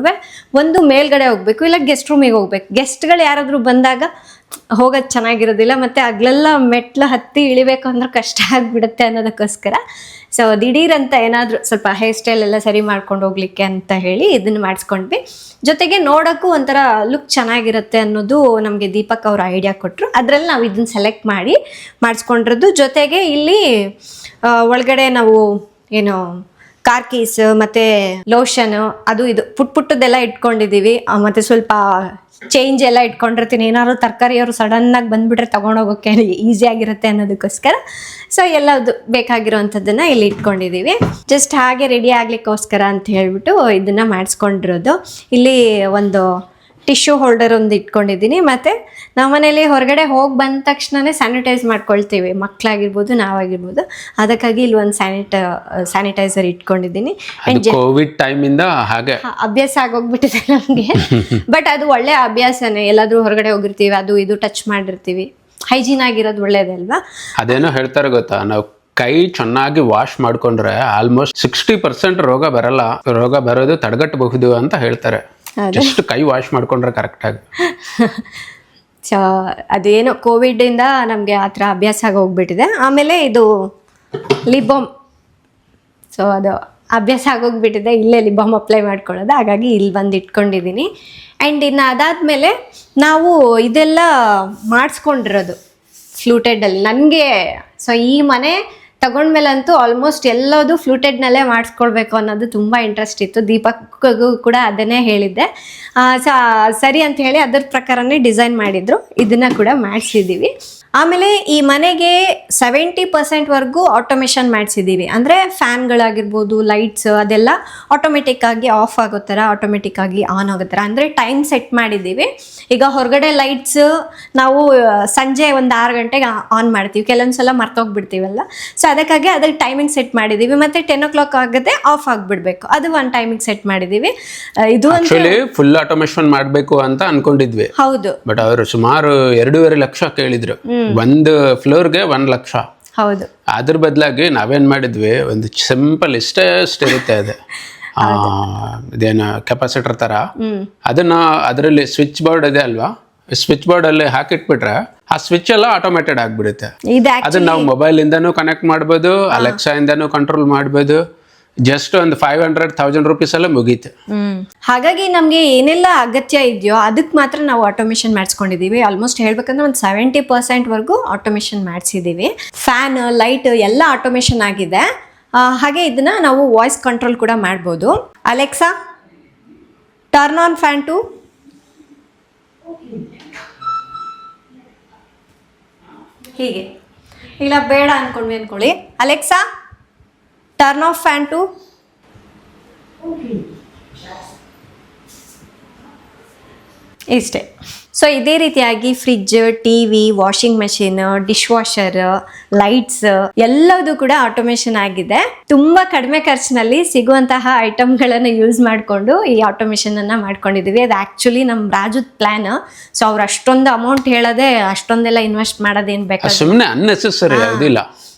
ಒಂದು ಮೇಲ್ಗಡೆ ಹೋಗಬೇಕು, ಇಲ್ಲ ಗೆಸ್ಟ್ ರೂಮಿಗೆ ಹೋಗ್ಬೇಕು. ಗೆಸ್ಟ್ಗಳು ಯಾರಾದರೂ ಬಂದಾಗ ಹೋಗೋದು ಚೆನ್ನಾಗಿರೋದಿಲ್ಲ, ಮತ್ತು ಅಗ್ಲೆಲ್ಲ ಮೆಟ್ಲು ಹತ್ತಿ ಇಳಿಬೇಕು ಅಂದ್ರೆ ಕಷ್ಟ ಆಗಿಬಿಡುತ್ತೆ ಅನ್ನೋದಕ್ಕೋಸ್ಕರ ಸೊ ದಿಢೀರಂತ ಏನಾದರೂ ಸ್ವಲ್ಪ ಹೇರ್ ಸ್ಟೈಲ್ ಎಲ್ಲ ಸರಿ ಮಾಡ್ಕೊಂಡು ಹೋಗ್ಲಿಕ್ಕೆ ಅಂತ ಹೇಳಿ ಇದನ್ನು ಮಾಡಿಸ್ಕೊಂಡ್ವಿ. ಜೊತೆಗೆ ನೋಡೋಕ್ಕೂ ಒಂಥರ ಲುಕ್ ಚೆನ್ನಾಗಿರುತ್ತೆ ಅನ್ನೋದು ನಮಗೆ ದೀಪಕ್ ಅವರು ಐಡಿಯಾ ಕೊಟ್ಟರು. ಅದರಲ್ಲಿ ನಾವು ಇದನ್ನು ಸೆಲೆಕ್ಟ್ ಮಾಡಿ ಮಾಡಿಸ್ಕೊಂಡಿರೋದು. ಜೊತೆಗೆ ಇಲ್ಲಿ ಒಳಗಡೆ ನಾವು ಏನು ಕಾರ್ ಕೀಸ್ ಮತ್ತು ಲೋಷನು ಅದು ಇದು ಪುಟ್ಟದೆಲ್ಲ ಇಟ್ಕೊಂಡಿದ್ದೀವಿ. ಮತ್ತು ಸ್ವಲ್ಪ ಚೇಂಜ್ ಎಲ್ಲ ಇಟ್ಕೊಂಡಿರ್ತೀನಿ, ಏನಾದ್ರು ತರಕಾರಿಯವರು ಸಡನ್ನಾಗಿ ಬಂದುಬಿಟ್ರೆ ತೊಗೊಂಡೋಗೋಕ್ಕೆ ಈಸಿಯಾಗಿರುತ್ತೆ ಅನ್ನೋದಕ್ಕೋಸ್ಕರ. ಸೊ ಎಲ್ಲದು ಬೇಕಾಗಿರೋವಂಥದ್ದನ್ನು ಇಲ್ಲಿ ಇಟ್ಕೊಂಡಿದ್ದೀವಿ. ಜಸ್ಟ್ ಹಾಗೆ ರೆಡಿ ಆಗಲಿಕ್ಕೋಸ್ಕರ ಅಂತ ಹೇಳ್ಬಿಟ್ಟು ಇದನ್ನು ಮಾಡಿಸ್ಕೊಂಡಿರೋದು. ಇಲ್ಲಿ ಒಂದು ಟಿಶ್ಯೂ ಹೋಲ್ಡರ್ ಒಂದು ಇಟ್ಕೊಂಡಿದ್ದೀನಿ. ಮತ್ತು ನಾವು ಮನೇಲಿ ಹೊರಗಡೆ ಹೋಗಿ ಬಂದ ತಕ್ಷಣವೇ ಸ್ಯಾನಿಟೈಸ್ ಮಾಡ್ಕೊಳ್ತೀವಿ, ಮಕ್ಕಳಾಗಿರ್ಬೋದು ನಾವಾಗಿರ್ಬೋದು. ಅದಕ್ಕಾಗಿ ಇಲ್ಲಿ ಒಂದು ಸ್ಯಾನಿಟೈಸರ್ ಇಟ್ಕೊಂಡಿದ್ದೀನಿ. ಕೋವಿಡ್ ಟೈಮಿಂದ ಹಾಗೆ ಅಭ್ಯಾಸ ಆಗೋಗ್ಬಿಟ್ಟಿದೆ ನಮಗೆ. ಬಟ್ ಅದು ಒಳ್ಳೆ ಅಭ್ಯಾಸನೇ. ಎಲ್ಲಾದರೂ ಹೊರಗಡೆ ಹೋಗಿರ್ತೀವಿ, ಅದು ಇದು ಟಚ್ ಮಾಡಿರ್ತೀವಿ, ಹೈಜೀನ್ ಆಗಿರೋದು ಒಳ್ಳೇದಲ್ವಾ. ಅದೇನೋ ಹೇಳ್ತಾರೆ ಗೊತ್ತಾ, ನಾವು ಕೈ ಚೆನ್ನಾಗಿ ವಾಶ್ ಮಾಡ್ಕೊಂಡ್ರೆ ಆಲ್ಮೋಸ್ಟ್ 60% ರೋಗ ಬರೋದು ತಡೆಗಟ್ಟಬಹುದು ಅಂತ ಹೇಳ್ತಾರೆ. ಜಸ್ಟ್ ಕೈ ವಾಶ್ ಮಾಡ್ಕೊಂಡ್ರೆ ಕರೆಕ್ಟಾಗಿ. ಸೊ ಅದೇನೋ ಕೋವಿಡಿಂದ ನಮಗೆ ಆ ಥರ ಅಭ್ಯಾಸ ಆಗಿ ಹೋಗ್ಬಿಟ್ಟಿದೆ. ಆಮೇಲೆ ಇದು ಲಿಬಾಮ್, ಸೊ ಅದು ಅಭ್ಯಾಸ ಆಗೋಗ್ಬಿಟ್ಟಿದೆ, ಇಲ್ಲೇ ಲಿಬಾಮ್ ಅಪ್ಲೈ ಮಾಡ್ಕೊಳ್ಳೋದು. ಹಾಗಾಗಿ ಇಲ್ಲಿ ಬಂದು ಇಟ್ಕೊಂಡಿದ್ದೀನಿ. ಆ್ಯಂಡ್ ಇನ್ನು ಅದಾದಮೇಲೆ ನಾವು ಇದೆಲ್ಲ ಮಾಡಿಸ್ಕೊಂಡಿರೋದು ಫ್ಲೂಟೆಡಲ್ಲಿ ನನಗೆ. ಸೊ ಈ ಮನೆ ತಗೊಂಡ್ಮೇಲಂತೂ ಆಲ್ಮೋಸ್ಟ್ ಎಲ್ಲದೂ ಫ್ಲೂಟೆಡ್ನಲ್ಲೇ ಮಾಡಿಸ್ಕೊಳ್ಬೇಕು ಅನ್ನೋದು ತುಂಬ ಇಂಟ್ರೆಸ್ಟ್ ಇತ್ತು. ದೀಪಕ್ಗೂ ಕೂಡ ಅದನ್ನೇ ಹೇಳಿದ್ದೆ. ಸರಿ ಅಂತ ಹೇಳಿ ಅದರ ಪ್ರಕಾರನೇ ಡಿಸೈನ್ ಮಾಡಿದ್ರು. ಇದನ್ನು ಕೂಡ ಮಾಡಿಸಿದ್ದೀವಿ. ಆಮೇಲೆ ಈ ಮನೆಗೆ 70% ಆಟೋಮೇಷನ್ ಮಾಡಿಸಿದ್ದೀವಿ. ಅಂದರೆ ಫ್ಯಾನ್ಗಳಾಗಿರ್ಬೋದು, ಲೈಟ್ಸ್ ಅದೆಲ್ಲ ಆಟೋಮೆಟಿಕ್ ಆಗಿ ಆಫ್ ಆಗೋ ಥರ, ಆಟೋಮೆಟಿಕ್ ಆಗಿ ಆನ್ ಆಗೋ ಥರ ಅಂದರೆ ಟೈಮ್ ಸೆಟ್ ಮಾಡಿದ್ದೀವಿ. ಈಗ ಹೊರಗಡೆ ಲೈಟ್ಸ್ ನಾವು ಸಂಜೆ ಒಂದು 6 ಗಂಟೆಗೆ ಆನ್ ಮಾಡ್ತೀವಿ, ಕೆಲವೊಂದು ಸಲ ಮರ್ತೋಗ್ಬಿಡ್ತೀವಲ್ಲ. ಸೊ ಅದಕ್ಕಾಗಿ ಅದಕ್ಕೆ ಟೈಮಿಂಗ್ ಸೆಟ್ ಮಾಡಿದ್ದೀವಿ. ಮತ್ತು 10 o'clock ಆಗದೆ ಆಫ್ ಆಗಿಬಿಡ್ಬೇಕು, ಅದು ಒಂದು ಟೈಮಿಂಗ್ ಸೆಟ್ ಮಾಡಿದ್ದೀವಿ. ಇದು ಫುಲ್ ಆಟೋಮೇಷನ್ ಮಾಡಬೇಕು ಅಂತ ಅನ್ಕೊಂಡಿದ್ವಿ. ಹೌದು, ಬಟ್ ಅವರು ಸುಮಾರು 2.5 ಲಕ್ಷ ಕೇಳಿದ್ರು. ಒಂದು ಫ್ಲೋರ್ಗೆ 1 ಲಕ್ಷ. ಹೌದು. ಅದ್ರ ಬದಲಾಗಿ ನಾವೇನ್ ಮಾಡಿದ್ವಿ, ಒಂದು ಸಿಂಪಲ್ ಇರುತ್ತೆ ಅದೇ ಇದೇನು ಕೆಪಾಸಿಟರ್ ತರ, ಅದನ್ನ ಅದರಲ್ಲಿ ಸ್ವಿಚ್ ಬೋರ್ಡ್ ಇದೆ ಅಲ್ವಾ, ಸ್ವಿಚ್ ಬೋರ್ಡ್ ಅಲ್ಲಿ ಹಾಕಿಟ್ಬಿಟ್ರೆ ಆ ಸ್ವಿಚ್ ಎಲ್ಲ ಆಟೋಮೇಟೆಡ್ ಆಗ್ಬಿಡುತ್ತೆ. ಅದನ್ನ ನಾವು ಮೊಬೈಲ್ ಇಂದಾನು ಕನೆಕ್ಟ್ ಮಾಡ್ಬೋದು, ಅಲೆಕ್ಸಾ ಇಂದಾನು ಕಂಟ್ರೋಲ್ ಮಾಡ್ಬೋದು. ಜಸ್ಟ್ ಒಂದು 500,000 ರೂಪೀಸ್ ಎಲ್ಲ ಮುಗೀತು. ಹಾಗಾಗಿ ನಮಗೆ ಏನೆಲ್ಲ ಅಗತ್ಯ ಇದೆಯೋ ಅದಕ್ಕೆ ಮಾತ್ರ ನಾವು ಆಟೋಮೇಷನ್ ಮಾಡಿಸ್ಕೊಂಡಿದ್ದೀವಿ. ಆಲ್ಮೋಸ್ಟ್ ಹೇಳ್ಬೇಕಂದ್ರೆ ಒಂದು 70% ಆಟೋಮೇಷನ್ ಮಾಡಿಸಿದ್ದೀವಿ. ಫ್ಯಾನ್, ಲೈಟ್ ಎಲ್ಲ ಆಟೋಮೇಷನ್ ಆಗಿದೆ. ಹಾಗೆ ಇದನ್ನ ನಾವು ವಾಯ್ಸ್ ಕಂಟ್ರೋಲ್ ಕೂಡ ಮಾಡ್ಬೋದು. Alexa, turn on fan two. ಹೀಗೆ ಇಲ್ಲ ಬೇಡ ಅನ್ಕೊಂಡ್ವಿ ಅನ್ಕೊಳ್ಳಿ, Alexa turn off fan two. ಇಷ್ಟೇ. ಸೊ ಇದೇ ರೀತಿಯಾಗಿ fridge, TV, washing machine, dish washer, lights ಎಲ್ಲದೂ ಕೂಡ ಆಟೋಮೇಷನ್ ಆಗಿದೆ. ತುಂಬ ಕಡಿಮೆ ಖರ್ಚಿನಲ್ಲಿ ಸಿಗುವಂತಹ ಐಟಮ್ಗಳನ್ನು ಯೂಸ್ ಮಾಡಿಕೊಂಡು ಈ ಆಟೋಮೇಷನ್ ಅನ್ನ ಮಾಡ್ಕೊಂಡಿದ್ದೀವಿ. ಅದು ಆ್ಯಕ್ಚುಲಿ ನಮ್ಮ ರಾಜುದ್ ಪ್ಲಾನ್. ಸೊ ಅವ್ರು ಅಷ್ಟೊಂದು ಅಮೌಂಟ್ ಹೇಳೋದೇ, ಅಷ್ಟೊಂದೆಲ್ಲ ಇನ್ವೆಸ್ಟ್ ಮಾಡೋದೇನು ಬೇಕಾದ್ರೆ ಸುಮ್ಮನೆ ಅನ್ನೆಸೆಸರಿ ಯಾವುದಿಲ್ಲ.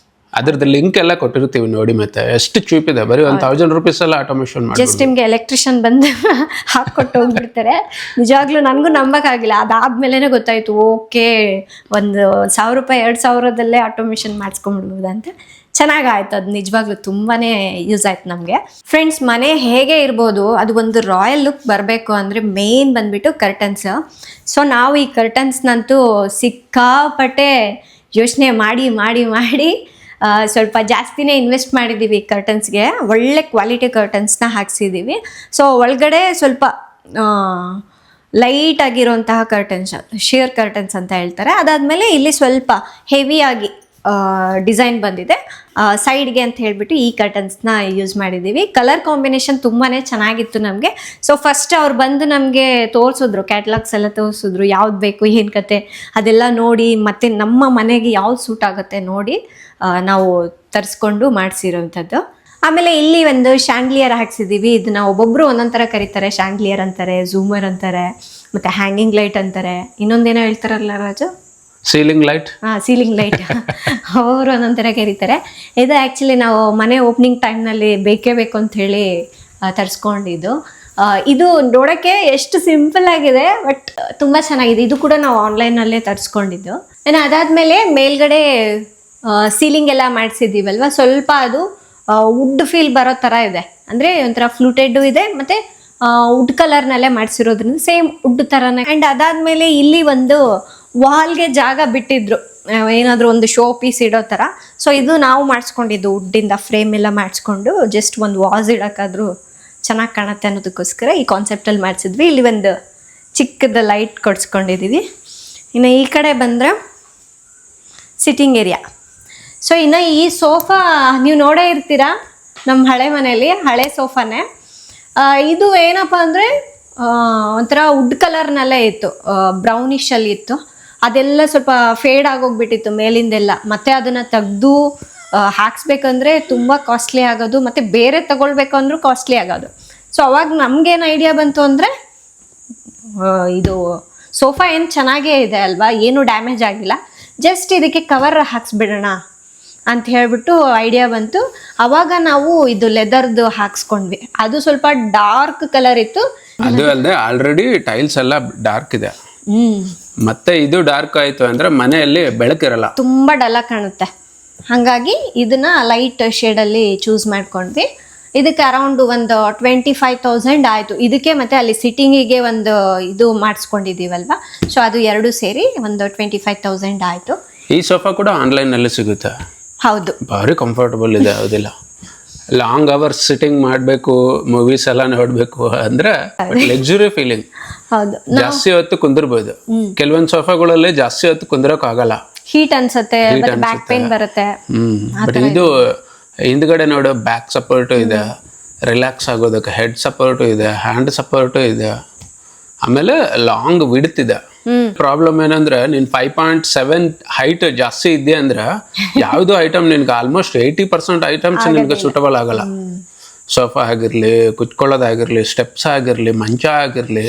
ಅದ್ರದ್ದು ಲಿಂಕ್ ಎಲ್ಲ ಕೊಟ್ಟಿರ್ತೀವಿ ನೋಡಿ. ಮತ್ತೆ ಎಷ್ಟು ಚೀಪ್ ಇದೆ, ಬರೀ 1,000 ರೂಪೀಸ್ ಎಲ್ಲ ಆಟೋಮೇಷನ್ ಮಾಡಿ ಜಸ್ಟ್ ನಿಮ್ಗೆ ಎಲೆಕ್ಟ್ರಿಷಿಯನ್ ಬಂದು ಹಾಕೊಟ್ಟು ಹೋಗ್ಬಿಡ್ತಾರೆ. ನಿಜವಾಗ್ಲೂ ನನಗೂ ನಂಬಕ್ಕಾಗಿಲ್ಲ. ಅದಾದ್ಮೇಲೆ ಗೊತ್ತಾಯ್ತು, ಓಕೆ ಒಂದು 1,000 ರೂಪಾಯಿ 2,000ದಲ್ಲೇ ಆಟೋಮೇಷನ್ ಮಾಡಿಸ್ಕೊಂಡ್ಬಿಡ್ಬೋದು ಅಂತ. ಚೆನ್ನಾಗಾಯ್ತು ಅದು, ನಿಜವಾಗ್ಲೂ ತುಂಬಾ ಯೂಸ್ ಆಯ್ತು ನಮಗೆ. ಫ್ರೆಂಡ್ಸ್, ಮನೆ ಹೇಗೆ ಇರ್ಬೋದು, ಅದು ಒಂದು ರಾಯಲ್ ಲುಕ್ ಬರಬೇಕು ಅಂದರೆ ಮೇನ್ ಬಂದ್ಬಿಟ್ಟು ಕರ್ಟನ್ಸ್. ಸೊ ನಾವು ಈ ಕರ್ಟನ್ಸ್ನಂತೂ ಸಿಕ್ಕಾಪಟ್ಟೆ ಯೋಚನೆ ಮಾಡಿ ಮಾಡಿ ಮಾಡಿ ಸ್ವಲ್ಪ ಜಾಸ್ತಿನೇ ಇನ್ವೆಸ್ಟ್ ಮಾಡಿದ್ದೀವಿ ಕರ್ಟನ್ಸ್ಗೆ. ಒಳ್ಳೆ ಕ್ವಾಲಿಟಿ ಕರ್ಟನ್ಸ್ನ ಹಾಕ್ಸಿದ್ದೀವಿ. ಸೊ ಒಳಗಡೆ ಸ್ವಲ್ಪ ಲೈಟ್ ಆಗಿರುವಂತಹ ಕರ್ಟನ್ಸ್, ಶೇರ್ ಕರ್ಟನ್ಸ್ ಅಂತ ಹೇಳ್ತಾರೆ. ಅದಾದಮೇಲೆ ಇಲ್ಲಿ ಸ್ವಲ್ಪ ಹೆವಿಯಾಗಿ ಡಿಸೈನ್ ಬಂದಿದೆ ಸೈಡ್ಗೆ ಅಂತ ಹೇಳ್ಬಿಟ್ಟು ಈ ಕರ್ಟನ್ಸ್ನ ಯೂಸ್ ಮಾಡಿದ್ದೀವಿ. ಕಲರ್ ಕಾಂಬಿನೇಷನ್ ತುಂಬಾ ಚೆನ್ನಾಗಿತ್ತು ನಮಗೆ. ಸೊ ಫಸ್ಟ್ ಅವ್ರು ಬಂದು ನಮಗೆ ತೋರಿಸಿದ್ರು, ಕ್ಯಾಟ್ಲಾಗ್ಸ್ ಎಲ್ಲ ತೋರಿಸಿದ್ರು, ಯಾವ್ದು ಬೇಕು ಏನು ಕತೆ ಅದೆಲ್ಲ ನೋಡಿ, ಮತ್ತು ನಮ್ಮ ಮನೆಗೆ ಯಾವ್ದು ಸೂಟ್ ಆಗುತ್ತೆ ನೋಡಿ ನಾವು ತರಿಸ್ಕೊಂಡು ಮಾಡಿಸಿರೋವಂಥದ್ದು. ಆಮೇಲೆ ಇಲ್ಲಿ ಒಂದು ಶಾಂಡ್ಲಿಯರ್ ಹಾಕ್ಸಿದ್ದೀವಿ. ಇದನ್ನ ಒಬ್ಬೊಬ್ಬರು ಒಂದೊಂದು ಥರ ಕರೀತಾರೆ. ಶಾಂಡ್ಲಿಯರ್ ಅಂತಾರೆ, ಝೂಮರ್ ಅಂತಾರೆ, ಮತ್ತು ಹ್ಯಾಂಗಿಂಗ್ ಲೈಟ್ ಅಂತಾರೆ. ಇನ್ನೊಂದೇನೋ ಹೇಳ್ತಾರಲ್ಲ Raju, ceiling light. Ceiling light ಅವರು ಒಂದೊಂದು ಥರ ಕರೀತಾರೆ. ಇದು ಆ್ಯಕ್ಚುಲಿ ನಾವು ಮನೆ ಓಪನಿಂಗ್ ಟೈಮ್ನಲ್ಲಿ ಬೇಕೇ ಬೇಕು ಅಂತ ಹೇಳಿ ತರಿಸ್ಕೊಂಡಿದ್ದು. ಇದು ನೋಡೋಕ್ಕೆ ಎಷ್ಟು ಸಿಂಪಲ್ ಆಗಿದೆ, ಬಟ್ ತುಂಬ ಚೆನ್ನಾಗಿದೆ. ಇದು ಕೂಡ ನಾವು ಆನ್ಲೈನಲ್ಲೇ ತರಿಸ್ಕೊಂಡಿದ್ದು. ಇನ್ನು ಅದಾದಮೇಲೆ ಮೇಲ್ಗಡೆ ಸೀಲಿಂಗ್ ಎಲ್ಲ ಮಾಡಿಸಿದ್ದೀವಲ್ವ, ಸ್ವಲ್ಪ ಅದು ವುಡ್ ಫೀಲ್ ಬರೋ ಥರ ಇದೆ. ಅಂದರೆ ಒಂಥರ ಫ್ಲೂಟೆಡ್ಡು ಇದೆ, ಮತ್ತು ವುಡ್ ಕಲರ್ನಲ್ಲೇ ಮಾಡಿಸಿರೋದ್ರಿಂದ ಸೇಮ್ ವುಡ್ ಥರನೇ. ಆ್ಯಂಡ್ ಅದಾದಮೇಲೆ ಇಲ್ಲಿ ಒಂದು ವಾಲ್ಗೆ ಜಾಗ ಬಿಟ್ಟಿದ್ರು, ಏನಾದರೂ ಒಂದು ಶೋ ಪೀಸ್ ಇಡೋ ಥರ. ಸೊ ಇದು ನಾವು ಮಾಡಿಸ್ಕೊಂಡಿದ್ದು, ವುಡ್ಡಿಂದ ಫ್ರೇಮ್ ಎಲ್ಲ ಮಾಡಿಸ್ಕೊಂಡು ಜಸ್ಟ್ ಒಂದು ವಾಸ್ ಇಡೋಕ್ಕಾದ್ರೂ ಚೆನ್ನಾಗಿ ಕಾಣುತ್ತೆ ಅನ್ನೋದಕ್ಕೋಸ್ಕರ ಈ ಕಾನ್ಸೆಪ್ಟಲ್ಲಿ ಮಾಡಿಸಿದ್ವಿ. ಇಲ್ಲಿ ಒಂದು ಚಿಕ್ಕದ ಲೈಟ್ ಕೊಡಿಸ್ಕೊಂಡಿದ್ದೀವಿ. ಇನ್ನು ಈ ಕಡೆ ಬಂದರೆ ಸಿಟ್ಟಿಂಗ್ ಏರಿಯಾ. ಸೊ ಇನ್ನು ಈ ಸೋಫಾ ನೀವು ನೋಡೇ ಇರ್ತೀರಾ, ನಮ್ಮ ಹಳೆ ಮನೆಯಲ್ಲಿ ಹಳೆ ಸೋಫಾನೇ. ಇದು ಏನಪ್ಪ ಅಂದರೆ ಒಂಥರ ವುಡ್ ಕಲರ್ನಲ್ಲೇ ಇತ್ತು, ಬ್ರೌನಿಷಲ್ಲಿ ಇತ್ತು. ಅದೆಲ್ಲ ಸ್ವಲ್ಪ ಫೇಡ್ ಆಗೋಗ್ಬಿಟ್ಟಿತ್ತು ಮೇಲಿಂದೆಲ್ಲ. ಮತ್ತೆ ಅದನ್ನು ತೆಗೆದು ಹಾಕ್ಸ್ಬೇಕಂದ್ರೆ ತುಂಬ ಕಾಸ್ಟ್ಲಿ ಆಗೋದು, ಮತ್ತು ಬೇರೆ ತಗೊಳ್ಬೇಕು ಅಂದ್ರೂ ಕಾಸ್ಟ್ಲಿ ಆಗೋದು. ಸೊ ಅವಾಗ ನಮಗೇನು ಐಡಿಯಾ ಬಂತು ಅಂದರೆ, ಇದು ಸೋಫಾ ಏನು ಚೆನ್ನಾಗೇ ಇದೆ ಅಲ್ವಾ, ಏನೂ ಡ್ಯಾಮೇಜ್ ಆಗಿಲ್ಲ, ಜಸ್ಟ್ ಇದಕ್ಕೆ ಕವರ್ ಹಾಕ್ಸ್ಬಿಡೋಣ ಅಂತ ಹೇಳ್ಬಿಟ್ಟು ಐಡಿಯಾ ಬಂತು. ಅವಾಗ ನಾವು ಇದು ಲೆದರ್ದು ಹಾಕ್ಸ್ಕೊಂಡ್ವಿ. ಅದು ಸ್ವಲ್ಪ ಡಾರ್ಕ್ ಕಲರ್ ಇತ್ತು. ಅದು ಅಲ್ಲದೆ ಆಲ್ರೆಡಿ ಟೈಲ್ಸ್ ಎಲ್ಲ ಡಾರ್ಕ್ ಇದೆ, ಮತ್ತೆ ಇದು ಡಾರ್ಕ್ ಆಯ್ತು ಅಂದ್ರೆ ಮನೆಯಲ್ಲಿ ಬೆಳಕಿರಲ್ಲ, ತುಂಬಾ ಡಲ್ ಕಾಣುತ್ತೆ. ಹಾಗಾಗಿ ಇದನ್ನ ಲೈಟ್ ಶೇಡಲ್ಲಿ ಚೂಸ್ ಮಾಡ್ಕೊಂಡ್ವಿ. ಇದಕ್ಕೆ ಅರೌಂಡ್ ಒಂದು 25,000 ಆಯಿತು ಇದಕ್ಕೆ. ಮತ್ತೆ ಅಲ್ಲಿ ಸಿಟ್ಟಿಂಗಿಗೆ ಒಂದು ಇದು ಮಾಡಿಸ್ಕೊಂಡಿದ್ದೀವಲ್ವ, ಸೊ ಅದು ಎರಡು ಸೇರಿ ಒಂದು 25,000 ಆಯಿತು. ಈ ಸೋಫಾ ಕೂಡ ಆನ್ಲೈನಲ್ಲಿ ಸಿಗುತ್ತೆ. ಹೌದು, ಭಾರಿ ಕಂಫರ್ಟಬಲ್ ಇದೆ. ಯಾವುದಿಲ್ಲ ಲಾಂಗ್ ಅವರ್ಸ್ ಸಿಟ್ಟಿಂಗ್ ಮಾಡಬೇಕು, ಮೂವೀಸ್ ಎಲ್ಲ ನೋಡಬೇಕು ಅಂದ್ರೆ ಲಕ್ಸುರಿ ಫೀಲಿಂಗ್. ಹೌದು, ಜಾಸ್ತಿ ಹೊತ್ತು ಕುಂದಿರ್ಬೋದು. ಕೆಲವೊಂದು ಸೋಫಾಗಳಲ್ಲಿ ಜಾಸ್ತಿ ಹೊತ್ತು ಕುಂದಿರೋಕ್ ಆಗಲ್ಲ, ಹೀಟ್ ಅನ್ಸುತ್ತೆ, ಬ್ಯಾಕ್ ಪೇನ್ ಬರುತ್ತೆ. ಬಟ್ ಇದು ಹಿಂದ್ಗಡೆ ನೋಡು, ಬ್ಯಾಕ್ ಸಪೋರ್ಟು ಇದೆ, ರಿಲ್ಯಾಕ್ಸ್ ಆಗೋದಕ್ಕೆ ಹೆಡ್ ಸಪೋರ್ಟು ಇದೆ, ಹ್ಯಾಂಡ್ ಸಪೋರ್ಟು ಇದೆ, ಆಮೇಲೆ ಲಾಂಗ್ ವಿಡ್ತ್ ಇದೆ. ಪ್ರಾಬ್ಲಮ್ ಏನಂದ್ರೆ ನೀನ್ 5.7 ಹೈಟ್ ಜಾಸ್ತಿ ಇದೆಯಾ ಅಂದ್ರೆ ಯಾವ್ದು ಐಟಮ್ ನಿನ್ಗೆ ಆಲ್ಮೋಸ್ಟ್ 80% ಐಟಮ್ಸ್ ನಿನ್ಗೆ ಸೂಟಬಲ್ ಆಗಲ್ಲ. ಸೋಫಾ ಆಗಿರ್ಲಿ, ಕುತ್ಕೊಳ್ಳೋದಾಗಿರ್ಲಿ, ಸ್ಟೆಪ್ಸ್ ಆಗಿರ್ಲಿ, ಮಂಚ ಆಗಿರ್ಲಿ,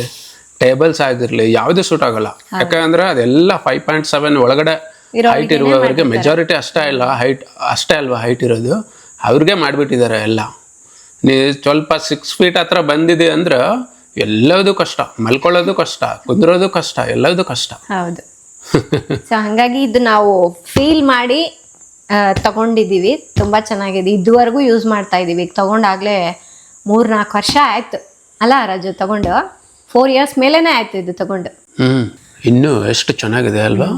ಟೇಬಲ್ಸ್ ಆಗಿರ್ಲಿ, ಯಾವ್ದು ಸೂಟ್ ಆಗಲ್ಲ. ಯಾಕಂದ್ರೆ ಅದೆಲ್ಲ 5.7 ಒಳಗಡೆ ಹೈಟ್ ಇರುವವರಿಗೆ ಮೆಜಾರಿಟಿ ಅಷ್ಟೇ ಅಲ್ವಾ ಹೈಟ್ ಇರೋದು, ಅವ್ರಿಗೆ ಮಾಡಿಬಿಟ್ಟಿದ್ದಾರೆ ಎಲ್ಲ. ನೀ ಸ್ವಲ್ಪ 6 ಫೀಟ್ ಹತ್ರ ಬಂದಿದೆ ಅಂದ್ರೆ ಎಲ್ಲದೂ ಕಷ್ಟ, ಮಲ್ಕೊಳ್ಳೋದು ಕಷ್ಟ, ಕುಂದ್ರೋದು ಕಷ್ಟ, ಎಲ್ಲದೂ ಕಷ್ಟ. ಹೌದು. ಸೊ ಹಾಗಾಗಿ ಇದು ನಾವು ಫೀಲ್ ಮಾಡಿ ತಗೊಂಡಿದ್ದೀವಿ. ತುಂಬಾ ಚೆನ್ನಾಗಿದೆ. ಇದುವರೆಗೂ ಯೂಸ್ ಮಾಡ್ತಾ ಇದ್ದೀವಿ. ಈಗ ತಗೊಂಡಾಗ್ಲೇ 3-4 ವರ್ಷ ಆಯ್ತು ಅಲ್ಲ ರಾಜು? ತಗೊಂಡು 4 years ಮೇಲೇನೆ ಆಯ್ತು ಇದು ತಗೊಂಡು. ಇನ್ನೂ ಎಷ್ಟು ಚೆನ್ನಾಗಿದೆ ಅಲ್ವಾ?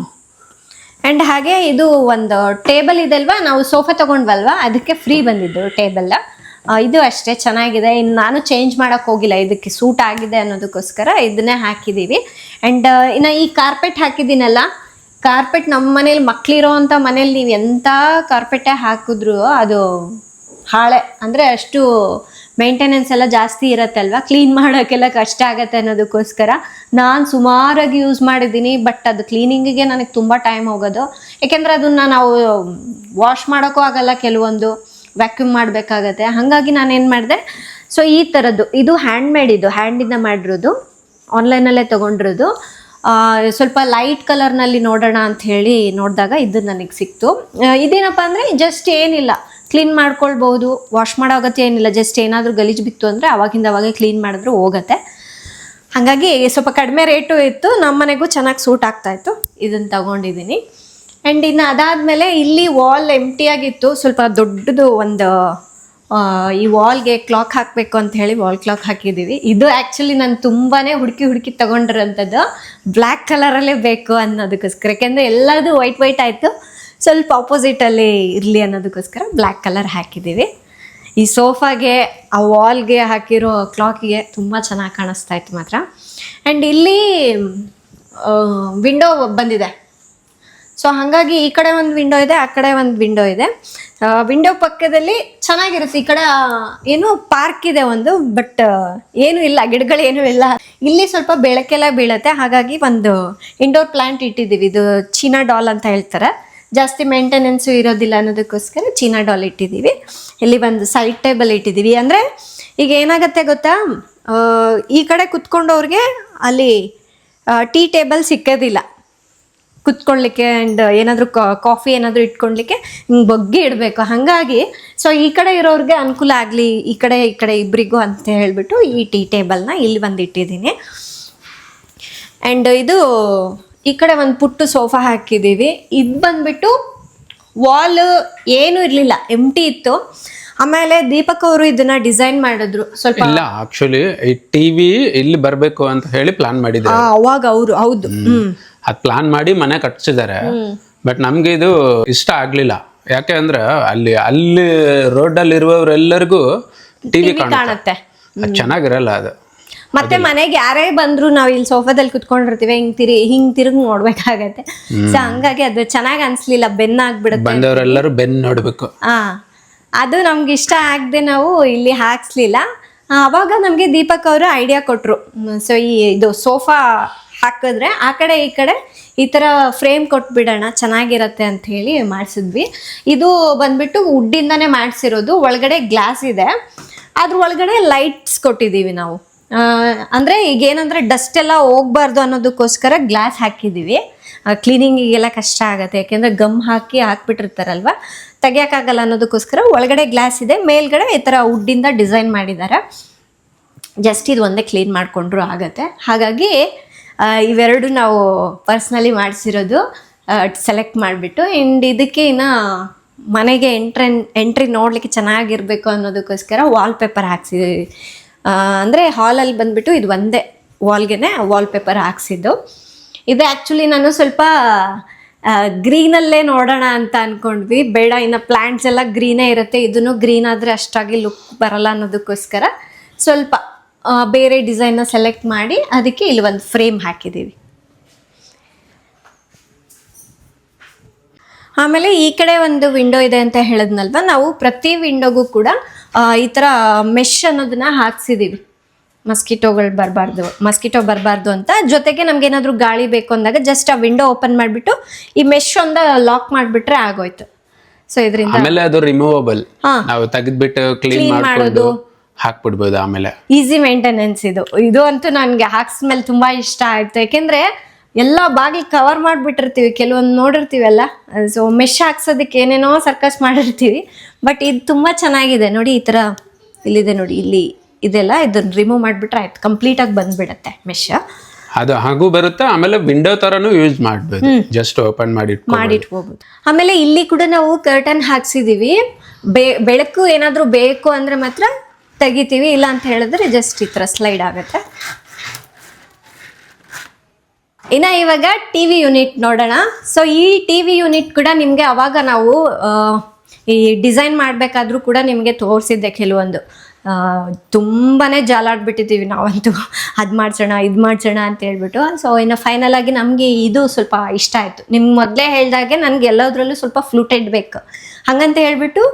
ಅಂಡ್ ಹಾಗೆ ಇದು ಒಂದು ಟೇಬಲ್ ಇದೆ ಅಲ್ವಾ, ನಾವು ಸೋಫಾ ತಗೊಂಡ್ವಲ್ವಾ, ಅದಕ್ಕೆ ಫ್ರೀ ಬಂದಿದ್ದು ಟೇಬಲ್. ಇದು ಅಷ್ಟೇ ಚೆನ್ನಾಗಿದೆ. ಇನ್ನು ನಾನು ಚೇಂಜ್ ಮಾಡಕ್ ಹೋಗಿಲ್ಲ, ಇದಕ್ಕೆ ಸೂಟ್ ಆಗಿದೆ ಅನ್ನೋದಕ್ಕೋಸ್ಕರ ಇದನ್ನೇ ಹಾಕಿದ್ದೀವಿ. ಅಂಡ್ ಇನ್ನು ಈ ಕಾರ್ಪೆಟ್ ಹಾಕಿದ್ದೀನಲ್ಲ, ಕಾರ್ಪೆಟ್ ನಮ್ಮ ಮನೇಲಿ ಮಕ್ಳಿರೋ ಅಂಥ ಮನೇಲಿ ನೀವು ಎಂಥ ಕಾರ್ಪೆಟೇ ಹಾಕಿದ್ರು ಅದು ಹಾಳೆ, ಅಂದರೆ ಅಷ್ಟು ಮೇಂಟೆನೆನ್ಸ್ ಎಲ್ಲ ಜಾಸ್ತಿ ಇರುತ್ತೆ ಅಲ್ವಾ, ಕ್ಲೀನ್ ಮಾಡೋಕ್ಕೆಲ್ಲ ಕಷ್ಟ ಆಗುತ್ತೆ ಅನ್ನೋದಕ್ಕೋಸ್ಕರ ನಾನು ಸುಮಾರಾಗಿ ಯೂಸ್ ಮಾಡಿದ್ದೀನಿ. ಬಟ್ ಅದು ಕ್ಲೀನಿಂಗಿಗೆ ನನಗೆ ತುಂಬ ಟೈಮ್ ಹೋಗೋದು. ಯಾಕೆಂದರೆ ಅದನ್ನು ನಾವು ವಾಶ್ ಮಾಡೋಕ್ಕೂ ಆಗಲ್ಲ, ಕೆಲವೊಂದು ವ್ಯಾಕ್ಯೂಮ್ ಮಾಡಬೇಕಾಗತ್ತೆ. ಹಾಗಾಗಿ ನಾನೇನು ಮಾಡಿದೆ, ಸೊ ಈ ಥರದ್ದು ಇದು ಹ್ಯಾಂಡ್ ಮೇಡ್, ಇದು ಹ್ಯಾಂಡಿಂದ ಮಾಡಿರೋದು, ಆನ್ಲೈನಲ್ಲೇ ತೊಗೊಂಡಿರೋದು. ಸ್ವಲ್ಪ ಲೈಟ್ ಕಲರ್ನಲ್ಲಿ ನೋಡೋಣ ಅಂತ ಹೇಳಿ ನೋಡಿದಾಗ ಇದು ನನಗೆ ಸಿಕ್ತು. ಇದೇನಪ್ಪ ಅಂದರೆ ಜಸ್ಟ್ ಏನಿಲ್ಲ, ಕ್ಲೀನ್ ಮಾಡ್ಕೊಳ್ಬೋದು, ವಾಶ್ ಮಾಡೋ ಅಗತ್ಯ ಏನಿಲ್ಲ. ಜಸ್ಟ್ ಏನಾದರೂ ಗಲೀಜು ಬಿತ್ತು ಅಂದರೆ ಅವಾಗಿಂದ ಅವಾಗೇ ಕ್ಲೀನ್ ಮಾಡಿದ್ರು ಹೋಗುತ್ತೆ. ಹಾಗಾಗಿ ಸ್ವಲ್ಪ ಕಡಿಮೆ ರೇಟು ಇತ್ತು, ನಮ್ಮ ಮನೆಗೂ ಚೆನ್ನಾಗಿ ಸೂಟ್ ಆಗ್ತಾಯಿತ್ತು, ಇದನ್ನು ತಗೊಂಡಿದ್ದೀನಿ. ಆ್ಯಂಡ್ ಇನ್ನು ಅದಾದಮೇಲೆ ಇಲ್ಲಿ ವಾಲ್ ಎಂಟಿಯಾಗಿತ್ತು. ಸ್ವಲ್ಪ ದೊಡ್ಡದು ಒಂದು ಈ ವಾಲ್ಗೆ ಕ್ಲಾಕ್ ಹಾಕಬೇಕು ಅಂತ ಹೇಳಿ ವಾಲ್ ಕ್ಲಾಕ್ ಹಾಕಿದ್ದೀವಿ. ಇದು ಆ್ಯಕ್ಚುಲಿ ನಾನು ತುಂಬಾ ಹುಡುಕಿ ತೊಗೊಂಡಿರೋಂಥದ್ದು, ಬ್ಲ್ಯಾಕ್ ಕಲರಲ್ಲೇ ಬೇಕು ಅನ್ನೋದಕ್ಕೋಸ್ಕರ. ಯಾಕೆಂದರೆ ಎಲ್ಲದೂ ವೈಟ್ ಆಯಿತು, ಸ್ವಲ್ಪ ಆಪೋಸಿಟಲ್ಲಿ ಇರಲಿ ಅನ್ನೋದಕ್ಕೋಸ್ಕರ ಬ್ಲ್ಯಾಕ್ ಕಲರ್ ಹಾಕಿದ್ದೀವಿ. ಈ ಸೋಫಾಗೆ, ಆ ವಾಲ್ಗೆ ಹಾಕಿರೋ ಕ್ಲಾಕಿಗೆ ತುಂಬ ಚೆನ್ನಾಗಿ ಕಾಣಿಸ್ತಾ ಇತ್ತು ಮಾತ್ರ. ಆ್ಯಂಡ್ ಇಲ್ಲಿ ವಿಂಡೋ ಬಂದಿದೆ. ಸೊ ಹಾಗಾಗಿ ಈ ಕಡೆ ಒಂದು ವಿಂಡೋ ಇದೆ, ಆ ಕಡೆ ಒಂದು ವಿಂಡೋ ಇದೆ. ವಿಂಡೋ ಪಕ್ಕದಲ್ಲಿ ಚೆನ್ನಾಗಿರುತ್ತೆ. ಈ ಕಡೆ ಏನು ಪಾರ್ಕ್ ಇದೆ ಒಂದು, ಬಟ್ ಏನೂ ಇಲ್ಲ, ಗಿಡಗಳು ಏನೂ ಇಲ್ಲ. ಇಲ್ಲಿ ಸ್ವಲ್ಪ ಬೆಳಕೆಲ್ಲ ಬೀಳುತ್ತೆ, ಹಾಗಾಗಿ ಒಂದು ಇಂಡೋರ್ ಪ್ಲಾಂಟ್ ಇಟ್ಟಿದ್ದೀವಿ. ಇದು ಚೀನಾ ಡಾಲ್ ಅಂತ ಹೇಳ್ತಾರೆ. ಜಾಸ್ತಿ ಮೇಂಟೆನೆನ್ಸು ಇರೋದಿಲ್ಲ ಅನ್ನೋದಕ್ಕೋಸ್ಕರ ಚೀನಾ ಡಾಲ್ ಇಟ್ಟಿದ್ದೀವಿ. ಇಲ್ಲಿ ಒಂದು ಸೈಡ್ ಟೇಬಲ್ ಇಟ್ಟಿದ್ದೀವಿ. ಅಂದರೆ ಈಗ ಏನಾಗುತ್ತೆ ಗೊತ್ತಾ, ಈ ಕಡೆ ಕುತ್ಕೊಂಡವ್ರಿಗೆ ಅಲ್ಲಿ ಟೀ ಟೇಬಲ್ ಸಿಕ್ಕೋದಿಲ್ಲ ಕುತ್ಕೊಳ್ಳಿಕ್ಕೆ. ಆ್ಯಂಡ್ ಏನಾದರೂ ಕಾಫಿ ಏನಾದರೂ ಇಟ್ಕೊಳ್ಲಿಕ್ಕೆ ಹಿಂಗೆ ಬಗ್ಗಿ ಇಡಬೇಕು. ಹಾಗಾಗಿ ಸೊ ಈ ಕಡೆ ಇರೋರಿಗೆ ಅನುಕೂಲ ಆಗಲಿ, ಈ ಕಡೆ ಇಬ್ಬರಿಗೂ ಅಂತ ಹೇಳಿಬಿಟ್ಟು ಈ ಟೀ ಟೇಬಲ್ನ ಇಲ್ಲಿ ಒಂದು ಇಟ್ಟಿದ್ದೀನಿ. ಆ್ಯಂಡ್ ಇದು ಈ ಕಡೆ ಒಂದು ಪುಟ್ಟು ಸೋಫಾ ಹಾಕಿದ್ದೀವಿ. ಇದು ಬಂದ್ಬಿಟ್ಟು ವಾಲ್ ಏನೂ ಇರಲಿಲ್ಲ, ಎಂಟಿ ಇತ್ತು. ಆಮೇಲೆ ದೀಪಕ್ ಅವರು ಇದನ್ನ ಡಿಸೈನ್ ಮಾಡಿದ್ರು. ಸ್ವಲ್ಪ ಇಲ್ಲ, ಆಕ್ಚುಲಿ ಈ ಟಿವಿ ಇಲ್ಲಿ ಬರಬೇಕು ಅಂತ ಹೇಳಿ ಪ್ಲಾನ್ ಮಾಡಿದ್ರು ಅವಾಗ ಅವರು. ಹೌದು, ಅದ್ ಪ್ಲಾನ್ ಮಾಡಿ ಮನೆ ಕಟ್ಸಿದ್ದಾರೆ. ಬಟ್ ನಮ್ಗೆ ಇದು ಇಷ್ಟ ಆಗ್ಲಿಲ್ಲ. ಯಾಕೆ ಅಂದ್ರೆ ಅಲ್ಲಿ ರೋಡ್ ಅಲ್ಲಿ ಇರುವವರೆಲ್ಲರಿಗೂ ಟಿವಿ ಕಾಣುತ್ತೆ, ಅದ್ ಚೆನ್ನಾಗಿರಲ್ಲ ಅದು. ಮತ್ತೆ ಮನೆಗೆ ಯಾರೇ ಬಂದ್ರು ನಾವು ಇಲ್ಲಿ ಸೋಫಾದಲ್ಲಿ ಕುತ್ಕೊಂಡಿರ್ತೀವಿ, ಹಿಂಗ್ ತಿರುಗಿ ನೋಡ್ಬೇಕಾಗತ್ತೆ. ಸೊ ಹಂಗಾಗಿ ಅದು ಚೆನ್ನಾಗಿ ಅನ್ಸ್ಲಿಲ್ಲ, ಬೆನ್ನಾಗ್ಬಿಡುತ್ತೆ. ಬಂದವರೆಲ್ಲರೂ ಬೆನ್ನು ನೋಡ್ಬೇಕು. ಅದು ನಮ್ಗೆ ಇಷ್ಟ ಆಗದೆ ನಾವು ಇಲ್ಲಿ ಹಾಕ್ಸ್ಲಿಲ್ಲ. ಅವಾಗ ನಮಗೆ ದೀಪಕ್ ಅವರು ಐಡಿಯಾ ಕೊಟ್ರು. ಸೊ ಇದು ಸೋಫಾ ಹಾಕಿದ್ರೆ ಆ ಕಡೆ ಈ ಕಡೆ ಈ ಥರ ಫ್ರೇಮ್ ಕೊಟ್ಬಿಡೋಣ, ಚೆನ್ನಾಗಿರತ್ತೆ ಅಂತ ಹೇಳಿ ಮಾಡಿಸಿದ್ವಿ. ಇದು ಬಂದ್ಬಿಟ್ಟು ವುಡ್ಡಿಂದಾನೇ ಮಾಡಿಸಿರೋದು. ಒಳಗಡೆ ಗ್ಲಾಸ್ ಇದೆ, ಅದ್ರ ಒಳಗಡೆ ಲೈಟ್ಸ್ ಕೊಟ್ಟಿದ್ದೀವಿ ನಾವು. ಅಂದರೆ ಈಗ ಏನಂದರೆ ಡಸ್ಟ್ ಎಲ್ಲ ಹೋಗ್ಬಾರ್ದು ಅನ್ನೋದಕ್ಕೋಸ್ಕರ ಗ್ಲಾಸ್ ಹಾಕಿದ್ದೀವಿ. ಕ್ಲೀನಿಂಗಿಗೆಲ್ಲ ಕಷ್ಟ ಆಗುತ್ತೆ, ಯಾಕೆಂದರೆ ಗಮ್ ಹಾಕ್ಬಿಟ್ಟಿರ್ತಾರಲ್ವ, ತೆಗಿಯೋಕ್ಕಾಗಲ್ಲ ಅನ್ನೋದಕ್ಕೋಸ್ಕರ ಒಳಗಡೆ ಗ್ಲಾಸ್ ಇದೆ, ಮೇಲ್ಗಡೆ ಈ ಥರ ವುಡ್ಡಿಂದ ಡಿಸೈನ್ ಮಾಡಿದ್ದಾರೆ. ಜಸ್ಟ್ ಇದು ಒಂದೇ ಕ್ಲೀನ್ ಮಾಡಿಕೊಂಡ್ರು ಆಗುತ್ತೆ. ಹಾಗಾಗಿ ಇವೆರಡು ನಾವು ಪರ್ಸ್ನಲಿ ಮಾಡಿಸಿರೋದು, ಸೆಲೆಕ್ಟ್ ಮಾಡಿಬಿಟ್ಟು. ಆ್ಯಂಡ್ ಇದಕ್ಕೆ ಇನ್ನು ಮನೆಗೆ ಎಂಟ್ರಿ ನೋಡಲಿಕ್ಕೆ ಚೆನ್ನಾಗಿರಬೇಕು ಅನ್ನೋದಕ್ಕೋಸ್ಕರ ವಾಲ್ಪೇಪರ್ ಹಾಕ್ಸಿದ್ದೀವಿ. ಅಂದರೆ ಹಾಲಲ್ಲಿ ಬಂದುಬಿಟ್ಟು ಇದು ಒಂದೇ ವಾಲ್ಗೆ ವಾಲ್ಪೇಪರ್ ಹಾಕ್ಸಿದ್ದು. ಇದು ಆ್ಯಕ್ಚುಲಿ ನಾನು ಸ್ವಲ್ಪ ಗ್ರೀನಲ್ಲೇ ನೋಡೋಣ ಅಂತ ಅಂದ್ಕೊಂಡ್ವಿ. ಬೇಡ, ಇನ್ನು ಪ್ಲ್ಯಾಂಟ್ಸ್ ಎಲ್ಲ ಗ್ರೀನೇ ಇರುತ್ತೆ, ಇದನ್ನು ಗ್ರೀನ್ ಆದರೆ ಅಷ್ಟಾಗಿ ಲುಕ್ ಬರಲ್ಲ ಅನ್ನೋದಕ್ಕೋಸ್ಕರ ಸ್ವಲ್ಪ ಬೇರೆ ಡಿಸೈನ್ನ ಸೆಲೆಕ್ಟ್ ಮಾಡಿ ಅದಕ್ಕೆ ಇಲ್ಲಿ ಒಂದು ಫ್ರೇಮ್ ಹಾಕಿದ್ದೀವಿ. ಆಮೇಲೆ ಈ ಕಡೆ ಒಂದು ವಿಂಡೋ ಇದೆ ಅಂತ ಹೇಳಿದ್ನಲ್ವ, ನಾವು ಪ್ರತಿ ವಿಂಡೋಗೂ ಕೂಡ ಈ ಥರ ಮೆಶ್ ಅನ್ನೋದನ್ನ ಹಾಕ್ಸಿದ್ದೀವಿ. ಮಸ್ಕಿಟೋ ಬರಬಾರ್ದು ಅಂತ. ಜೊತೆಗೆ ನಮ್ಗೆ ಏನಾದರೂ ಗಾಳಿ ಬೇಕು ಅಂದಾಗ ಜಸ್ಟ್ ಆ ವಿಂಡೋ ಓಪನ್ ಮಾಡಿಬಿಟ್ಟು ಈ ಮೆಶ್ ಒಂದು ಲಾಕ್ ಮಾಡಿಬಿಟ್ರೆ ಆಗೋಯ್ತು. ಸೊ ಇದರಿಂದ ಆಮೇಲೆ ಅದು ರಿಮೂವಬಲ್, ನಾವು ತೆಗೆದ್ಬಿಟ್ಟು ಕ್ಲೀನ್ ಮಾಡೋದು ಹಾಕ್ಬಿಡ್ಬೋದು. ಆಮೇಲೆ ಈಸಿ ಮೇಂಟೆನೆನ್ಸ್ ಇದು ಅಂತೂ ನನಗೆ ಹಾಕ್ಸ್ಮೇಲೆ ತುಂಬ ಇಷ್ಟ ಆಯ್ತು. ಯಾಕೆಂದರೆ ಎಲ್ಲ ಬಾಗಿಲು ಕವರ್ ಮಾಡಿಬಿಟ್ಟಿರ್ತೀವಿ, ಕೆಲವೊಂದು ನೋಡಿರ್ತೀವಲ್ಲ. ಸೊ ಮೆಶ್ ಹಾಕ್ಸೋದಕ್ಕೆ ಏನೇನೋ ಸರ್ಕಸ್ ಮಾಡಿರ್ತೀವಿ, ಬಟ್ ಇದು ತುಂಬ ಚೆನ್ನಾಗಿದೆ ನೋಡಿ. ಈ ಥರ ಇಲ್ಲಿದೆ ನೋಡಿ, ಇಲ್ಲಿ ಇದೆಲ್ಲ ಇದನ್ನ ರಿಮೂವ್ ಮಾಡಿಬಿಟ್ರೆ ಆಯ್ತು, ಕಂಪ್ಲೀಟಾಗಿ ಬಂದ್ಬಿಡತ್ತೆ ಮೆಶ್. ಅದು ಹಾಗೂ ಬರುತ್ತೆ. ಆಮೇಲೆ ವಿಂಡೋ ಥರನೂ ಯೂಸ್ ಮಾಡ್ಬೋದು, ಜಸ್ಟ್ ಓಪನ್ ಮಾಡಿಟ್ಕೋಬೋದು. ಆಮೇಲೆ ಇಲ್ಲಿ ಕೂಡ ನಾವು ಕರ್ಟನ್ ಹಾಕ್ಸಿದ್ದೀವಿ. ಬೆಳಕು ಏನಾದರೂ ಬೇಕು ಅಂದರೆ ಮಾತ್ರ ತೆಗಿತೀವಿ, ಇಲ್ಲ ಅಂತ ಹೇಳಿದ್ರೆ ಜಸ್ಟ್ ಈ ಥರ ಸ್ಲೈಡ್ ಆಗುತ್ತೆ. ಇನ್ನು ಇವಾಗ ಟಿ ವಿ ಯೂನಿಟ್ ನೋಡೋಣ. ಸೊ ಈ ಟಿ ವಿ ಯೂನಿಟ್ ಕೂಡ ನಿಮಗೆ ಅವಾಗ ನಾವು ಈ ಡಿಸೈನ್ ಮಾಡಬೇಕಾದ್ರೂ ಕೂಡ ನಿಮಗೆ ತೋರಿಸಿದ್ದೆ ಕೆಲವೊಂದು. ತುಂಬಾ ಜಾಲಾಡ್ಬಿಟ್ಟಿದ್ದೀವಿ ನಾವಂತೂ, ಅದು ಮಾಡಿಸೋಣ ಇದು ಮಾಡಿಸೋಣ ಅಂತ ಹೇಳ್ಬಿಟ್ಟು. ಸೊ ಇನ್ನು ಫೈನಲ್ ಆಗಿ ನಮಗೆ ಇದು ಸ್ವಲ್ಪ ಇಷ್ಟ ಆಯಿತು. ನಿಮ್ಗೆ ಮೊದಲೇ ಹೇಳಿದಾಗೆ ನನಗೆ ಎಲ್ಲದರಲ್ಲೂ ಸ್ವಲ್ಪ ಫ್ಲೂಟೆಡ್ ಬೇಕು, ಹಾಗಂತ ಹೇಳ್ಬಿಟ್ಟು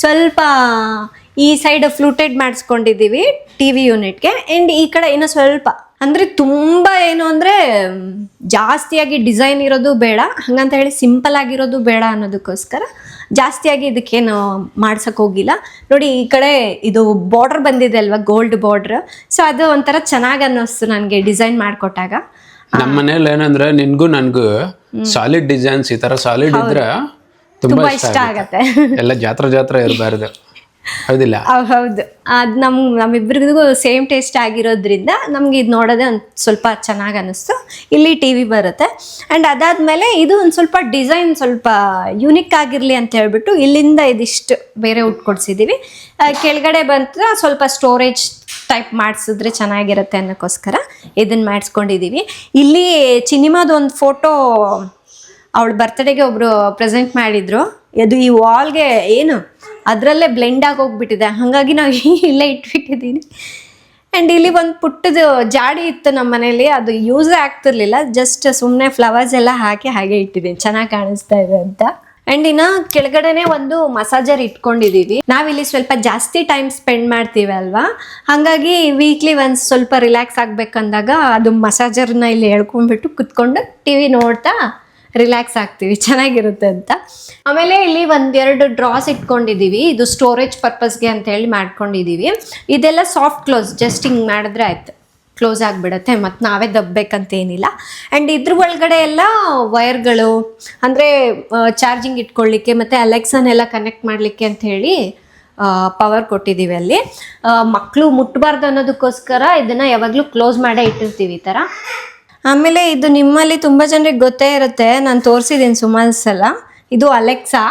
ಸ್ವಲ್ಪ ಈ ಸೈಡ್ ಫ್ಲೂಟೆಡ್ ಮಾಡಿಸ್ಕೊಂಡಿದ್ದೀವಿ ಟಿ ವಿ ಯೂನಿಟ್ಗೆ. ಆ್ಯಂಡ್ ಈ ಕಡೆ ಇನ್ನೂ ಸ್ವಲ್ಪ ಅಂದರೆ ತುಂಬ ಏನು ಅಂದರೆ ಜಾಸ್ತಿಯಾಗಿ ಡಿಸೈನ್ ಇರೋದು ಬೇಡ, ಹಾಗಂತ ಹೇಳಿ ಸಿಂಪಲ್ ಆಗಿರೋದು ಬೇಡ ಅನ್ನೋದಕ್ಕೋಸ್ಕರ ಜಾಸ್ತಿಯಾಗಿ ಇದಕ್ಕೇನು ಮಾಡ್ಸೋಕೆ ಹೋಗಿಲ್ಲ. ನೋಡಿ ಈ ಕಡೆ ಇದು ಬಾರ್ಡರ್ ಬಂದಿದೆ ಅಲ್ವಾ, ಗೋಲ್ಡ್ ಬಾರ್ಡ್ರ್. ಸೊ ಅದು ಒಂಥರ ಚೆನ್ನಾಗಿ ಅನ್ನಿಸ್ತು ನನಗೆ ಡಿಸೈನ್ ಮಾಡಿಕೊಟ್ಟಾಗ. ನಮ್ಮ ಮನೇಲಿ ಏನಂದ್ರೆ ನಿನ್ಗೂ ನನ್ಗೂ ಸಾಲಿಡ್ ಡಿಸೈನ್ಸ್ ಈ ತರ ಸಾಲಿಡ್ ಇದ್ರೆ ತುಂಬಾ ಇಷ್ಟ ಆಗತ್ತೆ. ಎಲ್ಲ ಜಾತ್ರೆ ಇರಬಾರ್ದು, ಹೌದಿಲ್ಲ? ಹೌದು, ಅದು ನಮ್ಮಿಬ್ಬರಿಗೂ ಸೇಮ್ ಟೇಸ್ಟ್ ಆಗಿರೋದ್ರಿಂದ ನಮ್ಗೆ ಇದು ನೋಡೋದೇ ಒಂದು ಸ್ವಲ್ಪ ಚೆನ್ನಾಗಿ ಅನ್ನಿಸ್ತು. ಇಲ್ಲಿ ಟಿ ವಿ ಬರುತ್ತೆ. ಆ್ಯಂಡ್ ಅದಾದಮೇಲೆ ಇದು ಒಂದು ಸ್ವಲ್ಪ ಡಿಸೈನ್ ಸ್ವಲ್ಪ ಯೂನಿಕ್ ಆಗಿರಲಿ ಅಂತ ಹೇಳ್ಬಿಟ್ಟು ಇಲ್ಲಿಂದ ಇದಿಷ್ಟು ಬೇರೆ ಉಟ್ಕೊಡ್ಸಿದ್ದೀವಿ. ಕೆಳಗಡೆ ಬಂತ ಸ್ವಲ್ಪ ಸ್ಟೋರೇಜ್ ಟೈಪ್ ಮಾಡಿಸಿದ್ರೆ ಚೆನ್ನಾಗಿರುತ್ತೆ ಅನ್ನೋಕ್ಕೋಸ್ಕರ ಇದನ್ನು ಮಾಡಿಸ್ಕೊಂಡಿದ್ದೀವಿ. ಇಲ್ಲಿ ಚಿನಿಮಾದ ಒಂದು ಫೋಟೋ ಅವಳ ಬರ್ತ್ಡೇಗೆ ಒಬ್ಬರು ಪ್ರೆಸೆಂಟ್ ಮಾಡಿದರು. ಅದು ಈ ವಾಲ್ಗೆ ಏನು ಅದರಲ್ಲೇ ಬ್ಲೆಂಡ್ ಆಗಿ ಹೋಗ್ಬಿಟ್ಟಿದೆ, ಹಾಗಾಗಿ ನಾವು ಇಲ್ಲೇ ಇಟ್ಬಿಟ್ಟಿದ್ದೀನಿ. ಆ್ಯಂಡ್ ಇಲ್ಲಿ ಒಂದು ಪುಟ್ಟದು ಜಾಡಿ ಇತ್ತು ನಮ್ಮ ಮನೇಲಿ, ಅದು ಯೂಸೇ ಆಗ್ತಿರ್ಲಿಲ್ಲ, ಜಸ್ಟ್ ಸುಮ್ಮನೆ ಫ್ಲವರ್ಸ್ ಎಲ್ಲ ಹಾಕಿ ಹಾಗೆ ಇಟ್ಟಿದ್ದೀನಿ, ಚೆನ್ನಾಗಿ ಕಾಣಿಸ್ತಾ ಇದೆ ಅಂತ. ಆ್ಯಂಡ್ ಇನ್ನು ಕೆಳಗಡೆನೆ ಒಂದು ಮಸಾಜರ್ ಇಟ್ಕೊಂಡಿದ್ದೀವಿ. ನಾವಿಲ್ಲಿ ಸ್ವಲ್ಪ ಜಾಸ್ತಿ ಟೈಮ್ ಸ್ಪೆಂಡ್ ಮಾಡ್ತೀವಿ ಅಲ್ವಾ, ಹಾಗಾಗಿ ವೀಕ್ಲಿ ಒನ್ಸ್ ಸ್ವಲ್ಪ ರಿಲ್ಯಾಕ್ಸ್ ಆಗ್ಬೇಕಂದಾಗ ಅದು ಮಸಾಜರ್ನ ಇಲ್ಲಿ ಎಳ್ಕೊಂಡ್ಬಿಟ್ಟು ಕುತ್ಕೊಂಡು ಟಿ ವಿ ನೋಡ್ತಾ ರಿಲ್ಯಾಕ್ಸ್ ಆಗ್ತೀವಿ, ಚೆನ್ನಾಗಿರುತ್ತೆ ಅಂತ. ಆಮೇಲೆ ಇಲ್ಲಿ ಒಂದೆರಡು ಡ್ರಾಸ್ ಇಟ್ಕೊಂಡಿದ್ದೀವಿ, ಇದು ಸ್ಟೋರೇಜ್ ಪರ್ಪಸ್ಗೆ ಅಂತ ಹೇಳಿ ಮಾಡ್ಕೊಂಡಿದ್ದೀವಿ. ಇದೆಲ್ಲ ಸಾಫ್ಟ್ ಕ್ಲೋಸ್, ಜಸ್ಟ್ ಹಿಂಗೆ ಮಾಡಿದ್ರೆ ಆಯ್ತು, ಕ್ಲೋಸ್ ಆಗಿಬಿಡುತ್ತೆ, ಮತ್ತು ನಾವೇ ದಬ್ಬೇಕಂತ ಏನಿಲ್ಲ. ಆ್ಯಂಡ್ ಇದ್ರ ಒಳಗಡೆ ಎಲ್ಲ ವೈರ್ಗಳು, ಅಂದರೆ ಚಾರ್ಜಿಂಗ್ ಇಟ್ಕೊಳ್ಳಿಕ್ಕೆ ಮತ್ತು ಅಲೆಕ್ಸನೆಲ್ಲ ಕನೆಕ್ಟ್ ಮಾಡಲಿಕ್ಕೆ ಅಂತ ಹೇಳಿ ಪವರ್ ಕೊಟ್ಟಿದ್ದೀವಿ ಅಲ್ಲಿ. ಮಕ್ಕಳು ಮುಟ್ಟಬಾರ್ದು ಅನ್ನೋದಕ್ಕೋಸ್ಕರ ಇದನ್ನು ಯಾವಾಗಲೂ ಕ್ಲೋಸ್ ಮಾಡೇ ಇಟ್ಟಿರ್ತೀವಿ ಈ ಥರ. ಆಮೇಲೆ ಇದು ನಿಮ್ಮಲ್ಲಿ ತುಂಬ ಜನರಿಗೆ ಗೊತ್ತೇ ಇರುತ್ತೆ, ನಾನು ತೋರಿಸಿದ್ದೀನಿ ಸುಮಾರು ಸಲ. ಇದು ಅಲೆಕ್ಸಾ.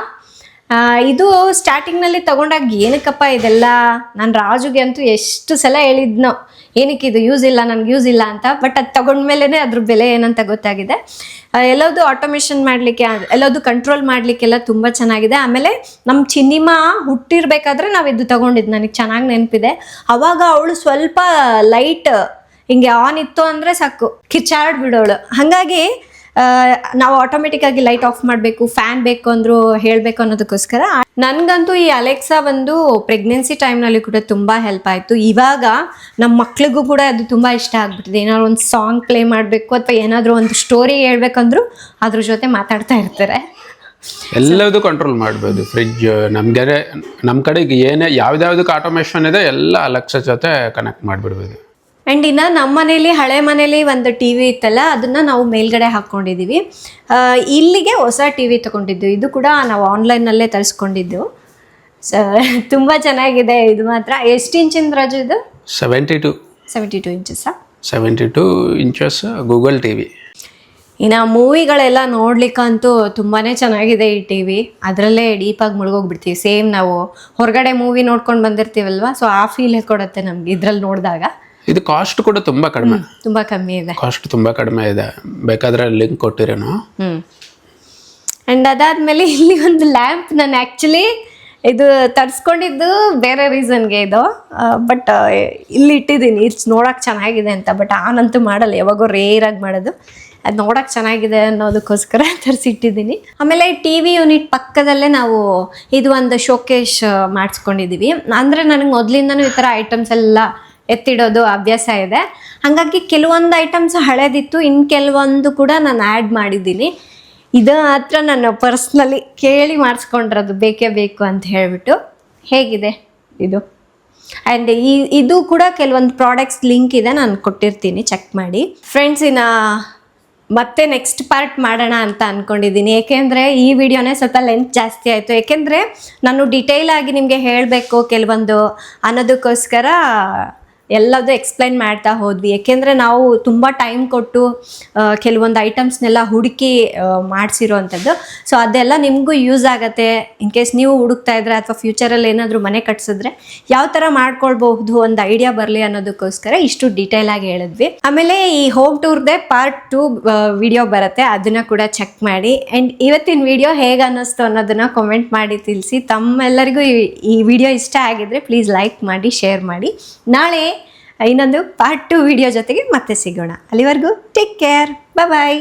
ಇದು ಸ್ಟಾರ್ಟಿಂಗ್ನಲ್ಲಿ ತೊಗೊಂಡಾಗ ಏನಕ್ಕಪ್ಪ ಇದೆಲ್ಲ, ನಾನು ರಾಜುಗೆ ಅಂತೂ ಎಷ್ಟು ಸಲ ಹೇಳಿದ್ನೋ ಏನಕ್ಕೆ ಇದು ಯೂಸ್ ಇಲ್ಲ, ನನಗೆ ಯೂಸ್ ಇಲ್ಲ ಅಂತ. ಬಟ್ ಅದು ತೊಗೊಂಡ್ಮೇಲೆ ಅದ್ರ ಬೆಲೆ ಏನಂತ ಗೊತ್ತಾಗಿದೆ. ಎಲ್ಲದು ಆಟೋಮೇಷನ್ ಮಾಡಲಿಕ್ಕೆ, ಎಲ್ಲದು ಕಂಟ್ರೋಲ್ ಮಾಡಲಿಕ್ಕೆಲ್ಲ ತುಂಬ ಚೆನ್ನಾಗಿದೆ. ಆಮೇಲೆ ನಮ್ಮ ಚಿನ್ನಿಮಾ ಹುಟ್ಟಿರ್ಬೇಕಾದ್ರೆ ನಾವು ಇದು ತೊಗೊಂಡಿದ್ದು, ನನಗೆ ಚೆನ್ನಾಗಿ ನೆನಪಿದೆ. ಆವಾಗ ಅವಳು ಸ್ವಲ್ಪ ಲೈಟ್ ಹಿಂಗೆ ಆನ್ ಇತ್ತು ಅಂದರೆ ಸಾಕು ಕಿಚ್ಚಾಡ್ಬಿಡೋಳು. ಹಾಗಾಗಿ ನಾವು ಆಟೋಮೆಟಿಕ್ಕಾಗಿ ಲೈಟ್ ಆಫ್ ಮಾಡಬೇಕು, ಫ್ಯಾನ್ ಬೇಕು ಅಂದರೂ ಹೇಳಬೇಕು ಅನ್ನೋದಕ್ಕೋಸ್ಕರ. ನನಗಂತೂ ಈ ಅಲೆಕ್ಸಾ ಒಂದು ಪ್ರೆಗ್ನೆನ್ಸಿ ಟೈಮ್ನಲ್ಲಿ ಕೂಡ ತುಂಬ ಹೆಲ್ಪ್ ಆಯಿತು. ಇವಾಗ ನಮ್ಮ ಮಕ್ಳಿಗೂ ಕೂಡ ಅದು ತುಂಬ ಇಷ್ಟ ಆಗ್ಬಿಟ್ಟಿದೆ. ಏನಾದ್ರು ಒಂದು ಸಾಂಗ್ ಪ್ಲೇ ಮಾಡಬೇಕು ಅಥವಾ ಏನಾದರೂ ಒಂದು ಸ್ಟೋರಿ ಹೇಳ್ಬೇಕಂದ್ರೂ ಅದ್ರ ಜೊತೆ ಮಾತಾಡ್ತಾ ಇರ್ತಾರೆ. ಎಲ್ಲದೂ ಕಂಟ್ರೋಲ್ ಮಾಡ್ಬೋದು. ಫ್ರಿಜ್ ನಮ್ಮ ಕಡೆಗೆ ಏನೇ ಯಾವ್ದಾವ್ದಕ್ಕೆ ಆಟೋಮೇಷನ್ ಇದೆ ಎಲ್ಲ ಅಲೆಕ್ಸಾ ಜೊತೆ ಕನೆಕ್ಟ್ ಮಾಡಿಬಿಡ್ಬೋದು. ಆ್ಯಂಡ್ ಇನ್ನು ನಮ್ಮ ಮನೇಲಿ, ಹಳೆ ಮನೇಲಿ ಒಂದು ಟಿ ವಿ ಇತ್ತಲ್ಲ, ಅದನ್ನು ನಾವು ಮೇಲ್ಗಡೆ ಹಾಕ್ಕೊಂಡಿದ್ದೀವಿ. ಇಲ್ಲಿಗೆ ಹೊಸ ಟಿ ವಿ ತೊಗೊಂಡಿದ್ದು, ಇದು ಕೂಡ ನಾವು ಆನ್ಲೈನಲ್ಲೇ ತರಿಸ್ಕೊಂಡಿದ್ದು. ತುಂಬ ಚೆನ್ನಾಗಿದೆ ಇದು ಮಾತ್ರ. ಎಷ್ಟು ಇಂಚಿಂದ ರಾಜು ಇದು? 72 ಇಂಚಸ್ಸಾ? 72 ಇಂಚಸ್ ಗೂಗಲ್ ಟಿ ವಿ. ಇನ್ನು ಮೂವಿಗಳೆಲ್ಲ ನೋಡ್ಲಿಕ್ಕಂತೂ ತುಂಬಾ ಚೆನ್ನಾಗಿದೆ ಈ ಟಿ ವಿ. ಅದರಲ್ಲೇ ಡೀಪಾಗಿ ಮುಳುಗೋಗ್ಬಿಡ್ತೀವಿ. ಸೇಮ್ ನಾವು ಹೊರಗಡೆ ಮೂವಿ ನೋಡ್ಕೊಂಡು ಬಂದಿರ್ತೀವಲ್ವ, ಸೊ ಆ ಫೀಲ್ ಕೊಡುತ್ತೆ ನಮ್ಗೆ ಇದ್ರಲ್ಲಿ ನೋಡಿದಾಗ. ಇದು ಕಾಸ್ಟ್ ಕೂಡ ತುಂಬ ಕಡಿಮೆ, ತುಂಬ ಕಮ್ಮಿ ಇದೆ. ಕಾಸ್ಟ್ ತುಂಬ ಕಡಿಮೆ ಇದೆ, ಬೇಕಾದ್ರೆ ಲಿಂಕ್ ಕೊಟ್ಟಿರೇನು. ಆ್ಯಂಡ್ ಅದಾದಮೇಲೆ ಇಲ್ಲಿ ಒಂದು ಲ್ಯಾಂಪ್, ನಾನು ಆ್ಯಕ್ಚುಲಿ ಇದು ತರಿಸ್ಕೊಂಡಿದ್ದು ಬೇರೆ ರೀಸನ್ಗೆ ಇದು, ಬಟ್ ಇಲ್ಲಿ ಇಟ್ಟಿದ್ದೀನಿ, ಇದು ನೋಡೋಕೆ ಚೆನ್ನಾಗಿದೆ ಅಂತ. ಬಟ್ ಆನಂತೂ ಮಾಡಲ್ಲ, ಯಾವಾಗೋ ರೇರಾಗಿ ಮಾಡೋದು. ಅದು ನೋಡೋಕೆ ಚೆನ್ನಾಗಿದೆ ಅನ್ನೋದಕ್ಕೋಸ್ಕರ ತರಿಸಿಟ್ಟಿದ್ದೀನಿ. ಆಮೇಲೆ ಟಿ ವಿ ಯೂನಿಟ್ ಪಕ್ಕದಲ್ಲೇ ನಾವು ಇದು ಒಂದು ಶೋಕೇಶ್ ಮಾಡಿಸ್ಕೊಂಡಿದ್ದೀವಿ. ಅಂದರೆ ನನಗೆ ಮೊದಲಿಂದನೂ ಈ ಥರ ಐಟಮ್ಸ್ ಎಲ್ಲ ಎತ್ತಿಡೋದು ಅಭ್ಯಾಸ ಇದೆ. ಹಾಗಾಗಿ ಕೆಲವೊಂದು ಐಟಮ್ಸ್ ಹಳೇದಿತ್ತು, ಇನ್ನು ಕೆಲವೊಂದು ಕೂಡ ನಾನು ಆ್ಯಡ್ ಮಾಡಿದ್ದೀನಿ. ಇದು ಮಾತ್ರ ನಾನು ಪರ್ಸ್ನಲಿ ಕೇಳಿ ಮಾಡಿಸ್ಕೊಂಡಿರೋದು, ಬೇಕೇ ಬೇಕು ಅಂತ ಹೇಳಿಬಿಟ್ಟು. ಹೇಗಿದೆ ಇದು? ಆ್ಯಂಡ್ ಇದು ಕೂಡ ಕೆಲವೊಂದು ಪ್ರಾಡಕ್ಟ್ಸ್ ಲಿಂಕ್ ಇದೆ, ನಾನು ಕೊಟ್ಟಿರ್ತೀನಿ, ಚೆಕ್ ಮಾಡಿ. ಫ್ರೆಂಡ್ಸ್, ಇನ್ನು ಮತ್ತೆ ನೆಕ್ಸ್ಟ್ ಪಾರ್ಟ್ ಮಾಡೋಣ ಅಂತ ಅಂದ್ಕೊಂಡಿದ್ದೀನಿ. ಏಕೆಂದರೆ ಈ ವಿಡಿಯೋನೇ ಸ್ವಲ್ಪ ಲೆಂತ್ ಜಾಸ್ತಿ ಆಯಿತು. ಏಕೆಂದರೆ ನಾನು ಡಿಟೇಲಾಗಿ ನಿಮಗೆ ಹೇಳಬೇಕು ಕೆಲವೊಂದು ಅನ್ನೋದಕ್ಕೋಸ್ಕರ ಎಲ್ಲದೂ ಎಕ್ಸ್ಪ್ಲೈನ್ ಮಾಡ್ತಾ ಹೋದ್ವಿ. ಏಕೆಂದರೆ ನಾವು ತುಂಬ ಟೈಮ್ ಕೊಟ್ಟು ಕೆಲವೊಂದು ಐಟಮ್ಸ್ನೆಲ್ಲ ಹುಡುಕಿ ಮಾಡಿಸಿರೋ ಅಂಥದ್ದು. ಸೊ ಅದೆಲ್ಲ ನಿಮಗೂ ಯೂಸ್ ಆಗುತ್ತೆ. ಇನ್ ಕೇಸ್ ನೀವು ಹುಡುಕ್ತಾ ಇದ್ರೆ ಅಥವಾ ಫ್ಯೂಚರಲ್ಲಿ ಏನಾದರೂ ಮನೆ ಕಟ್ಸಿದ್ರೆ ಯಾವ ಥರ ಮಾಡ್ಕೊಳ್ಬಹುದು ಒಂದು ಐಡಿಯಾ ಬರಲಿ ಅನ್ನೋದಕ್ಕೋಸ್ಕರ ಇಷ್ಟು ಡೀಟೇಲಾಗಿ ಹೇಳಿದ್ವಿ. ಆಮೇಲೆ ಈ ಹೋಮ್ ಟೂರ್ದೇ ಪಾರ್ಟ್ 2 ವಿಡಿಯೋ ಬರುತ್ತೆ, ಅದನ್ನು ಕೂಡ ಚೆಕ್ ಮಾಡಿ. ಆ್ಯಂಡ್ ಇವತ್ತಿನ ವಿಡಿಯೋ ಹೇಗೆ ಅನ್ನಿಸ್ತು ಅನ್ನೋದನ್ನು ಕಾಮೆಂಟ್ ಮಾಡಿ ತಿಳಿಸಿ. ತಮ್ಮೆಲ್ಲರಿಗೂ ಈ ವಿಡಿಯೋ ಇಷ್ಟ ಆಗಿದ್ರೆ ಪ್ಲೀಸ್ ಲೈಕ್ ಮಾಡಿ, ಶೇರ್ ಮಾಡಿ. ನಾಳೆ ಇನ್ನೊಂದು ಪಾರ್ಟ್ 2 ವಿಡಿಯೋ ಜೊತೆಗೆ ಮತ್ತೆ ಸಿಗೋಣ. ಅಲ್ಲಿವರೆಗೂ ಟೇಕ್ ಕೇರ್, ಬಾಯ್.